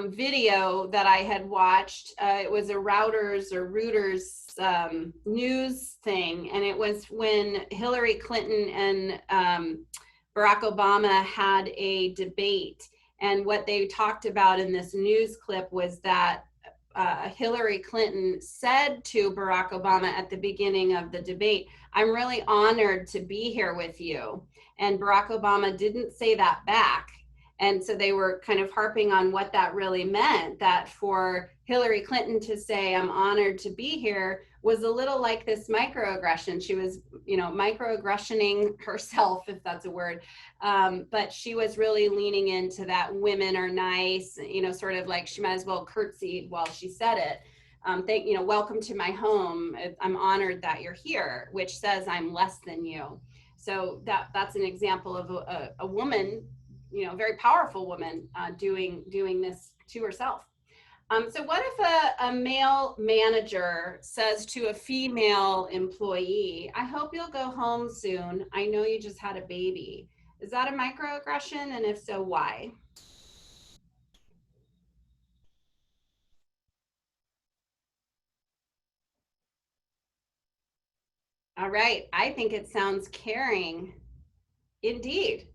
[SPEAKER 1] video that I had watched. It was a Reuters news thing. And it was when Hillary Clinton and Barack Obama had a debate. And what they talked about in this news clip was that Hillary Clinton said to Barack Obama at the beginning of the debate, I'm really honored to be here with you. And Barack Obama didn't say that back. And so they were kind of harping on what that really meant, that for Hillary Clinton to say, I'm honored to be here, was a little like this microaggression. She was, you know, microaggressioning herself, if that's a word. But she was really leaning into that women are nice, you know, sort of like she might as well curtsied while she said it. You know, welcome to my home. I'm honored that you're here, which says I'm less than you. So that's an example of a woman, you know, a very powerful woman doing this to herself. So what if a male manager says to a female employee, I hope you'll go home soon. I know you just had a baby. Is that a microaggression? And if so, why? All right. I think it sounds caring. Indeed.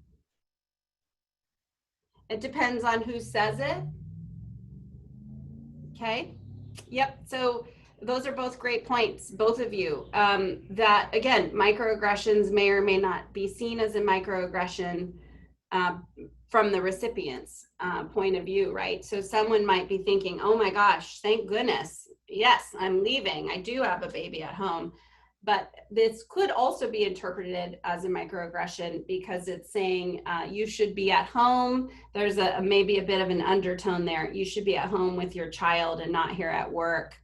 [SPEAKER 1] It depends on who says it. Okay. Yep. So those are both great points, both of you. That, again, microaggressions may or may not be seen as a microaggression from the recipient's point of view, right? So someone might be thinking, oh my gosh, thank goodness. Yes, I'm leaving. I do have a baby at home. But this could also be interpreted as a microaggression because it's saying you should be at home. There's maybe a bit of an undertone there. You should be at home with your child and not here at work.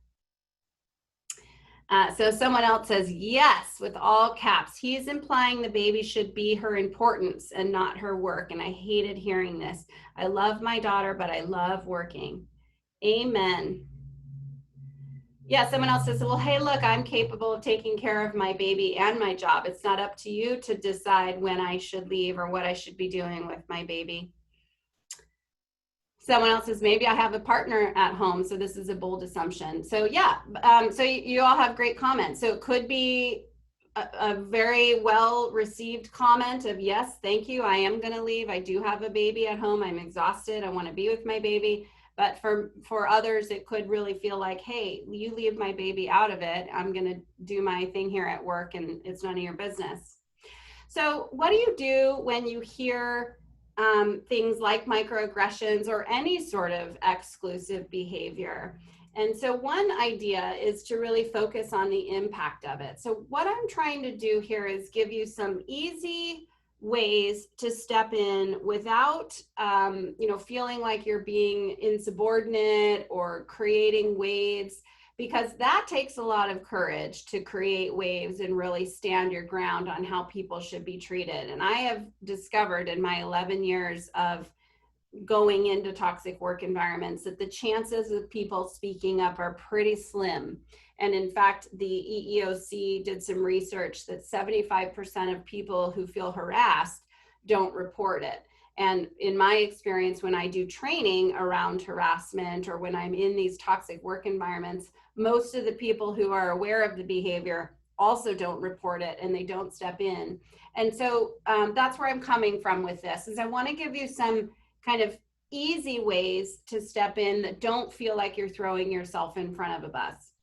[SPEAKER 1] So someone else says, yes, with all caps. He's implying the baby should be her importance and not her work. And I hated hearing this. I love my daughter, but I love working. Amen. Yeah, someone else says, well, hey, look, I'm capable of taking care of my baby and my job. It's not up to you to decide when I should leave or what I should be doing with my baby. Someone else says, maybe I have a partner at home, so this is a bold assumption. So yeah, so you all have great comments. So it could be a very well received comment of, yes, thank you, I am gonna leave. I do have a baby at home. I'm exhausted. I wanna be with my baby. But for others, it could really feel like, hey, you leave my baby out of it. I'm gonna do my thing here at work and it's none of your business. So what do you do when you hear things like microaggressions or any sort of exclusive behavior? And so one idea is to really focus on the impact of it. So what I'm trying to do here is give you some easy ways to step in without feeling like you're being insubordinate or creating waves, because that takes a lot of courage to create waves and really stand your ground on how people should be treated. And I have discovered in my 11 years of going into toxic work environments that the chances of people speaking up are pretty slim. And in fact, the EEOC did some research that 75% of people who feel harassed don't report it. And in my experience, when I do training around harassment or when I'm in these toxic work environments, most of the people who are aware of the behavior also don't report it and they don't step in. And so that's where I'm coming from with this, is I want to give you some kind of easy ways to step in that don't feel like you're throwing yourself in front of a bus.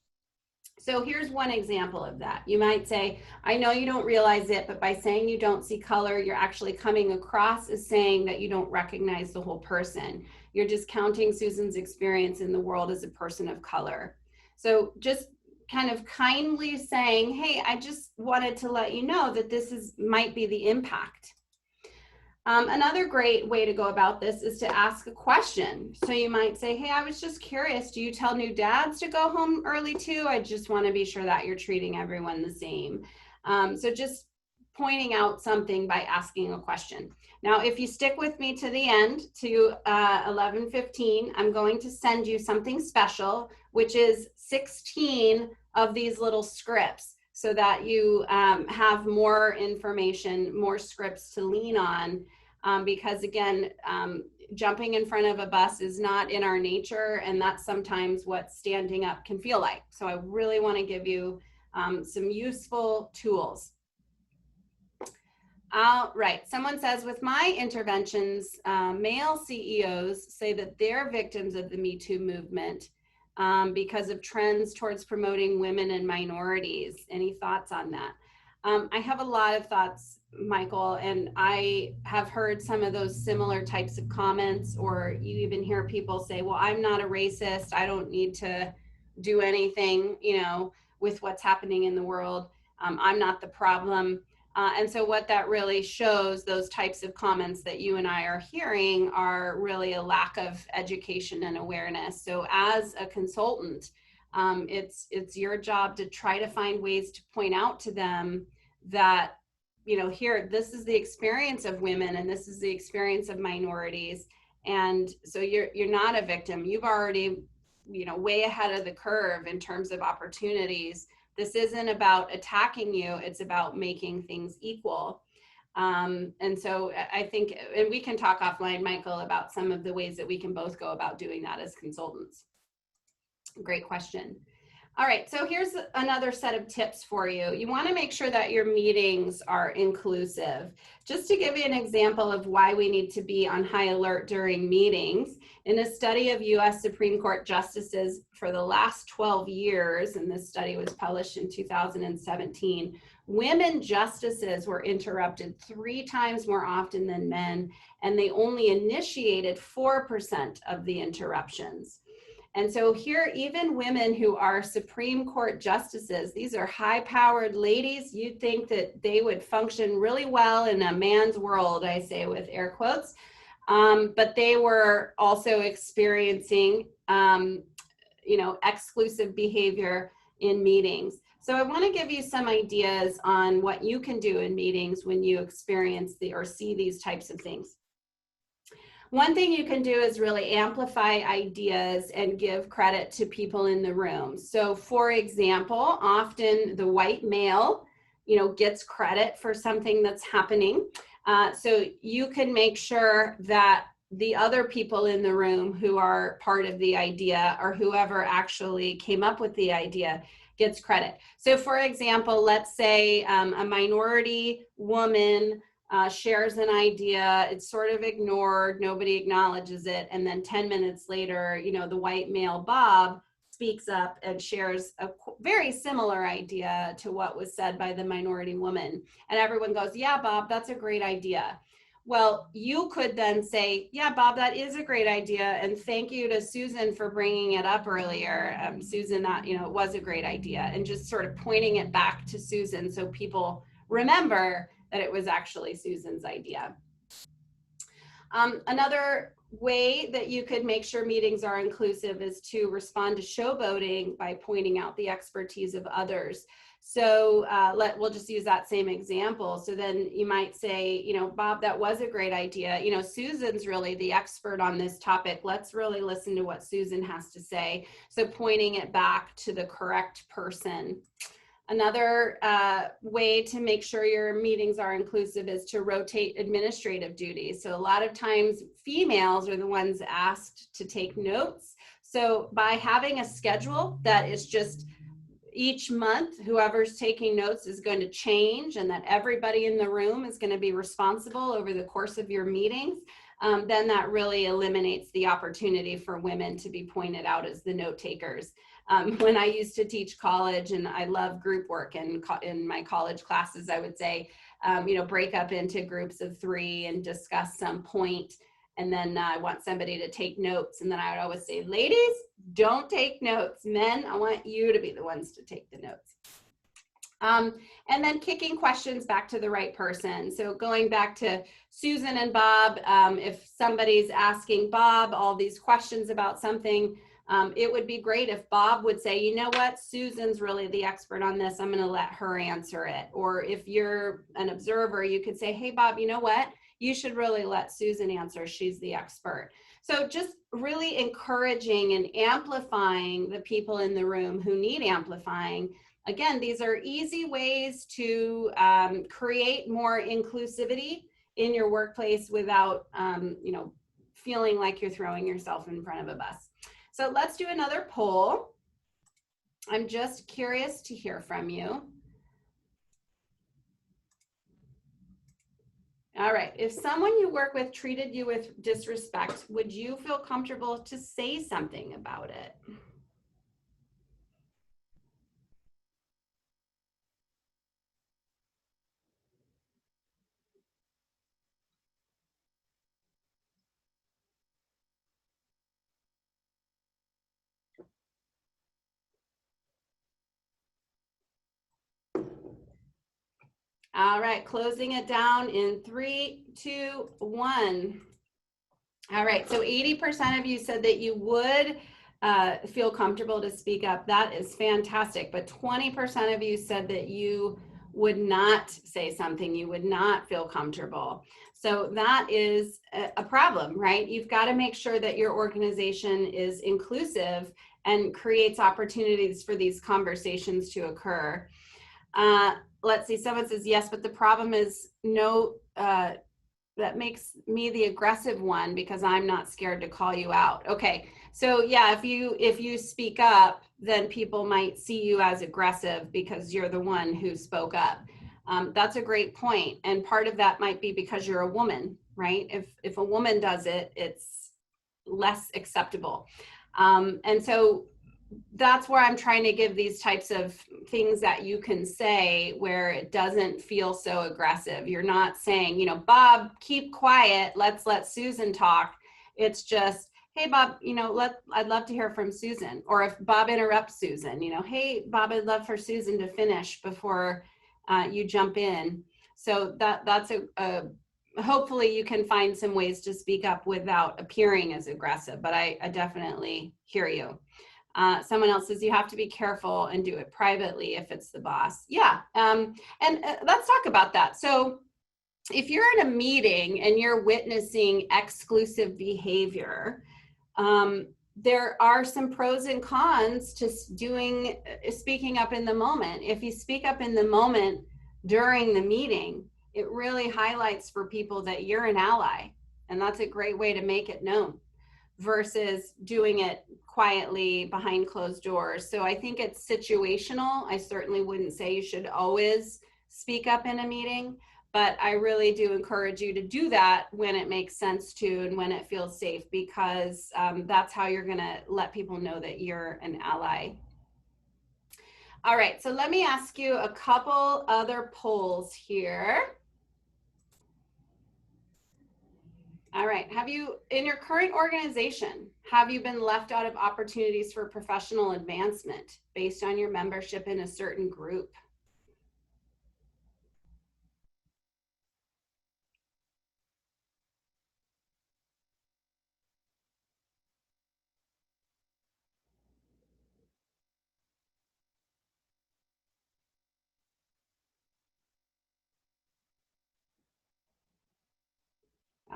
[SPEAKER 1] So here's one example of that. You might say, I know you don't realize it, but by saying you don't see color, you're actually coming across as saying that you don't recognize the whole person. You're discounting Susan's experience in the world as a person of color. So just kind of kindly saying, hey, I just wanted to let you know that this might be the impact. Another great way to go about this is to ask a question. So you might say, hey, I was just curious, do you tell new dads to go home early too? I just want to be sure that you're treating everyone the same. So just pointing out something by asking a question. Now, if you stick with me to the end, to 11:15, I'm going to send you something special, which is 16 of these little scripts, so that you have more information, more scripts to lean on, because again, jumping in front of a bus is not in our nature, and that's sometimes what standing up can feel like. So I really want to give you some useful tools. Right, someone says, with my interventions, male CEOs say that they're victims of the Me Too movement because of trends towards promoting women and minorities. Any thoughts on that? I have a lot of thoughts, Michael, and I have heard some of those similar types of comments, or you even hear people say, well, I'm not a racist. I don't need to do anything, with what's happening in the world. I'm not the problem. And so what that really shows, those types of comments that you and I are hearing, are really a lack of education and awareness. So as a consultant, it's your job to try to find ways to point out to them that, here, this is the experience of women and this is the experience of minorities. And so you're not a victim. You've already, way ahead of the curve in terms of opportunities. This isn't about attacking you, it's about making things equal. And so I think, and we can talk offline, Michael, about some of the ways that we can both go about doing that as consultants. Great question. All right, so here's another set of tips for you. You want to make sure that your meetings are inclusive. Just to give you an example of why we need to be on high alert during meetings, in a study of US Supreme Court justices for the last 12 years, and this study was published in 2017, women justices were interrupted 3 times more often than men, and they only initiated 4% of the interruptions. And so here, even women who are Supreme Court justices, these are high-powered ladies. You'd think that they would function really well in a man's world, I say with air quotes, but they were also experiencing, exclusive behavior in meetings. So I want to give you some ideas on what you can do in meetings when you experience or see these types of things. One thing you can do is really amplify ideas and give credit to people in the room. So for example, often the white male, gets credit for something that's happening. So you can make sure that the other people in the room who are part of the idea, or whoever actually came up with the idea, gets credit. So for example, let's say a minority woman shares an idea, it's sort of ignored, nobody acknowledges it, and then 10 minutes later, the white male Bob speaks up and shares a very similar idea to what was said by the minority woman. And everyone goes, yeah, Bob, that's a great idea. Well, you could then say, yeah, Bob, that is a great idea. And thank you to Susan for bringing it up earlier. Susan, that, it was a great idea. And just sort of pointing it back to Susan so people remember that it was actually Susan's idea. Another way that you could make sure meetings are inclusive is to respond to showboating by pointing out the expertise of others. So we'll just use that same example. So then you might say, Bob, that was a great idea. Susan's really the expert on this topic. Let's really listen to what Susan has to say. So pointing it back to the correct person. Another way to make sure your meetings are inclusive is to rotate administrative duties. So a lot of times females are the ones asked to take notes. So by having a schedule that is just each month, whoever's taking notes is going to change, and that everybody in the room is going to be responsible over the course of your meetings, then that really eliminates the opportunity for women to be pointed out as the note takers. When I used to teach college, and I love group work in my college classes, I would say, break up into groups of 3 and discuss some point. And then I want somebody to take notes. And then I would always say, ladies, don't take notes. Men, I want you to be the ones to take the notes. And then kicking questions back to the right person. So going back to Susan and Bob, if somebody's asking Bob all these questions about something, it would be great if Bob would say, you know what, Susan's really the expert on this. I'm going to let her answer it. Or if you're an observer, you could say, hey, Bob, you know what? You should really let Susan answer. She's the expert. So just really encouraging and amplifying the people in the room who need amplifying. Again, these are easy ways to create more inclusivity in your workplace without, feeling like you're throwing yourself in front of a bus. So let's do another poll. I'm just curious to hear from you. All right, if someone you work with treated you with disrespect, would you feel comfortable to say something about it? All right, closing it down in 3, 2, 1. All right, so 80% of you said that you would feel comfortable to speak up. That is fantastic. But 20% of you said that you would not say something, you would not feel comfortable. So that is a problem, right? You've got to make sure that your organization is inclusive and creates opportunities for these conversations to occur. Let's see, someone says yes, but the problem is no, that makes me the aggressive one because I'm not scared to call you out. Okay, so yeah, if you speak up, then people might see you as aggressive because you're the one who spoke up. That's a great point. And part of that might be because you're a woman, right? If a woman does it, it's less acceptable. And so that's where I'm trying to give these types of things that you can say where it doesn't feel so aggressive. You're not saying, Bob, keep quiet. Let's let Susan talk. It's just, hey, Bob, I'd love to hear from Susan. Or if Bob interrupts Susan, hey, Bob, I'd love for Susan to finish before you jump in. So that's hopefully you can find some ways to speak up without appearing as aggressive, but I definitely hear you. Someone else says you have to be careful and do it privately if it's the boss. Yeah, and let's talk about that. So if you're in a meeting and you're witnessing exclusive behavior, there are some pros and cons to speaking up in the moment. If you speak up in the moment during the meeting, it really highlights for people that you're an ally, and that's a great way to make it known versus doing it quietly behind closed doors. So I think it's situational. I certainly wouldn't say you should always speak up in a meeting, but I really do encourage you to do that when it makes sense to and when it feels safe, because that's how you're going to let people know that you're an ally. All right, so let me ask you a couple other polls here. All right, in your current organization, have you been left out of opportunities for professional advancement based on your membership in a certain group?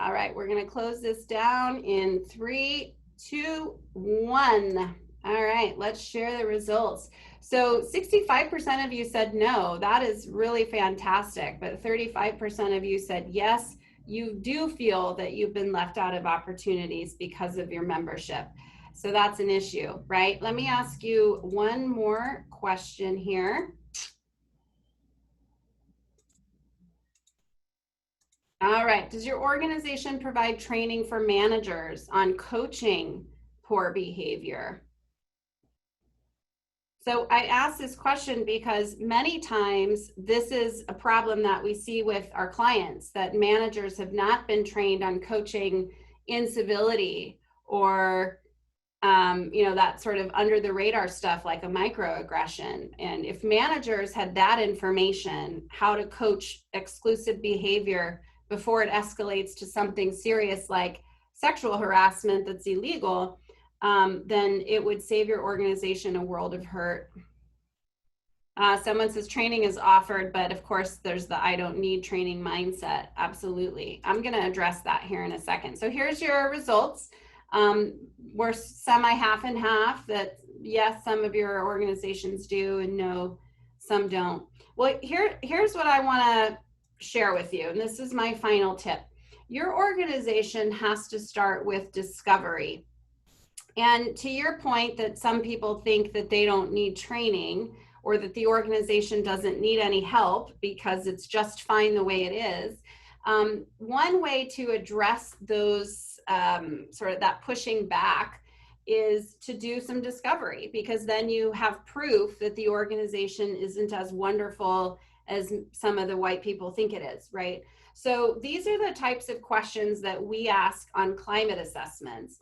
[SPEAKER 1] All right, we're going to close this down in 3, 2, 1. All right, let's share the results. So 65% of you said no. That is really fantastic. But 35% of you said yes, you do feel that you've been left out of opportunities because of your membership. So that's an issue, right? Let me ask you one more question here. All right. Does your organization provide training for managers on coaching poor behavior? So I ask this question because many times this is a problem that we see with our clients, that managers have not been trained on coaching incivility or that sort of under the radar stuff like a microaggression. And if managers had that information, how to coach exclusive behavior before it escalates to something serious like sexual harassment that's illegal, then it would save your organization a world of hurt. Someone says training is offered, but of course there's the I don't need training mindset. Absolutely. I'm going to address that here in a second. So here's your results. We're semi half and half, that yes, some of your organizations do, and no, some don't. Well, here's what I want to share with you, and this is my final tip. Your organization has to start with discovery. And to your point that some people think that they don't need training or that the organization doesn't need any help because it's just fine the way it is, one way to address those sort of that pushing back is to do some discovery, because then you have proof that the organization isn't as wonderful as some of the white people think it is, right? So these are the types of questions that we ask on climate assessments,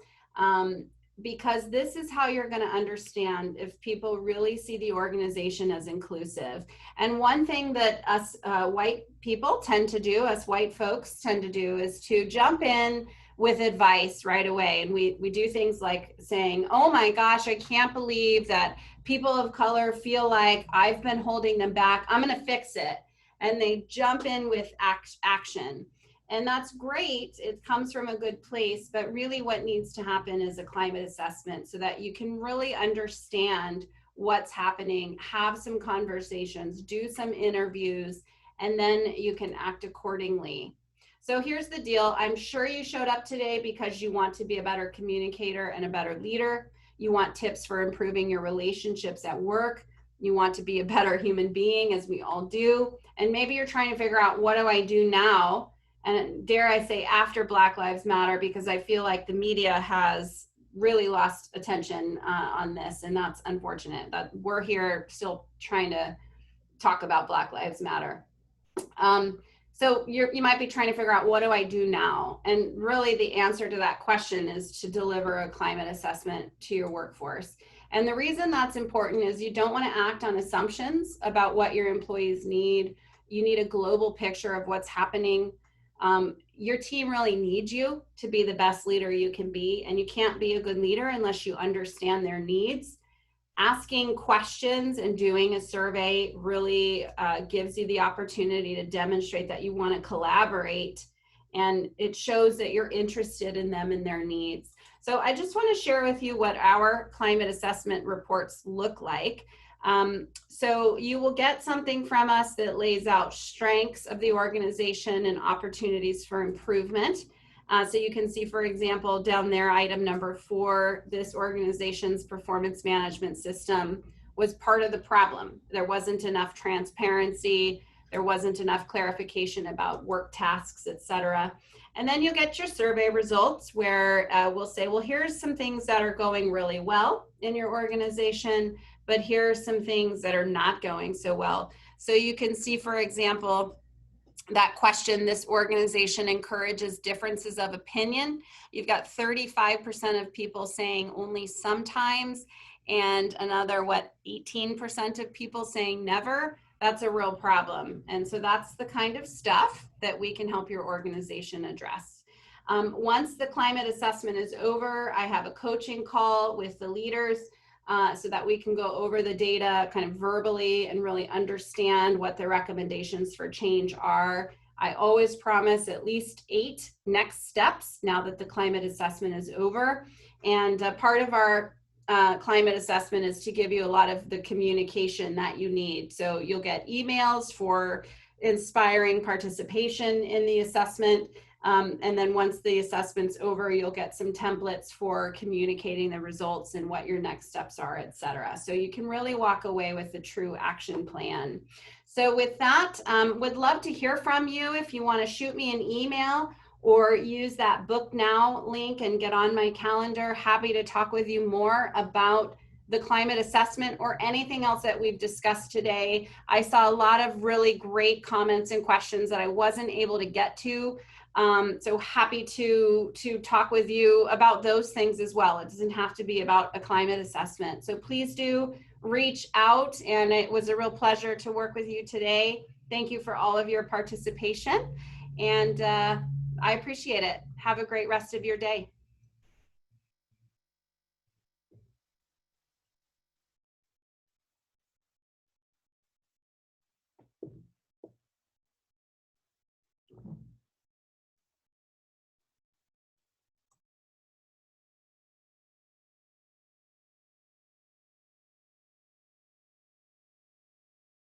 [SPEAKER 1] because this is how you're going to understand if people really see the organization as inclusive. And one thing that us white people tend to do, us white folks tend to do, is to jump in with advice right away. And we do things like saying, oh my gosh, I can't believe that people of color feel like I've been holding them back. I'm going to fix it. And they jump in with action. And that's great. It comes from a good place, but really what needs to happen is a climate assessment so that you can really understand what's happening, have some conversations, do some interviews, and then you can act accordingly. So here's the deal. I'm sure you showed up today because you want to be a better communicator and a better leader. You want tips for improving your relationships at work. You want to be a better human being, as we all do. And maybe you're trying to figure out, what do I do now? And dare I say after Black Lives Matter, because I feel like the media has really lost attention on this. And that's unfortunate that we're here still trying to talk about Black Lives Matter. So you might be trying to figure out, what do I do now? And really the answer to that question is to deliver a climate assessment to your workforce. And the reason that's important is you don't want to act on assumptions about what your employees need. You need a global picture of what's happening. Your team really needs you to be the best leader you can be, and you can't be a good leader unless you understand their needs asking questions and doing a survey really gives you the opportunity to demonstrate that you want to collaborate, and it shows that you're interested in them and their needs. So I just want to share with you what our climate assessment reports look like. So you will get something from us that lays out strengths of the organization and opportunities for improvement. So you can see, for example, down there, item number 4, this organization's performance management system was part of the problem. There wasn't enough transparency. There wasn't enough clarification about work tasks, et cetera. And then you'll get your survey results where we'll say, well, here's some things that are going really well in your organization, but here are some things that are not going so well. So you can see, for example, that question, this organization encourages differences of opinion. You've got 35% of people saying only sometimes, and another, 18% of people saying never. That's a real problem. And so that's the kind of stuff that we can help your organization address. Once the climate assessment is over, I have a coaching call with the leaders so that we can go over the data kind of verbally and really understand what the recommendations for change are. I always promise at least 8 next steps now that the climate assessment is over. And part of our climate assessment is to give you a lot of the communication that you need. So you'll get emails for inspiring participation in the assessment. And then once the assessment's over, you'll get some templates for communicating the results and what your next steps are, et cetera. So you can really walk away with a true action plan. So with that, would love to hear from you. If you want to shoot me an email or use that book now link and get on my calendar, happy to talk with you more about the climate assessment or anything else that we've discussed today. I saw a lot of really great comments and questions that I wasn't able to get to. So happy to talk with you about those things as well. It doesn't have to be about a climate assessment. So please do reach out, and it was a real pleasure to work with you today. Thank you for all of your participation, and I appreciate it. Have a great rest of your day.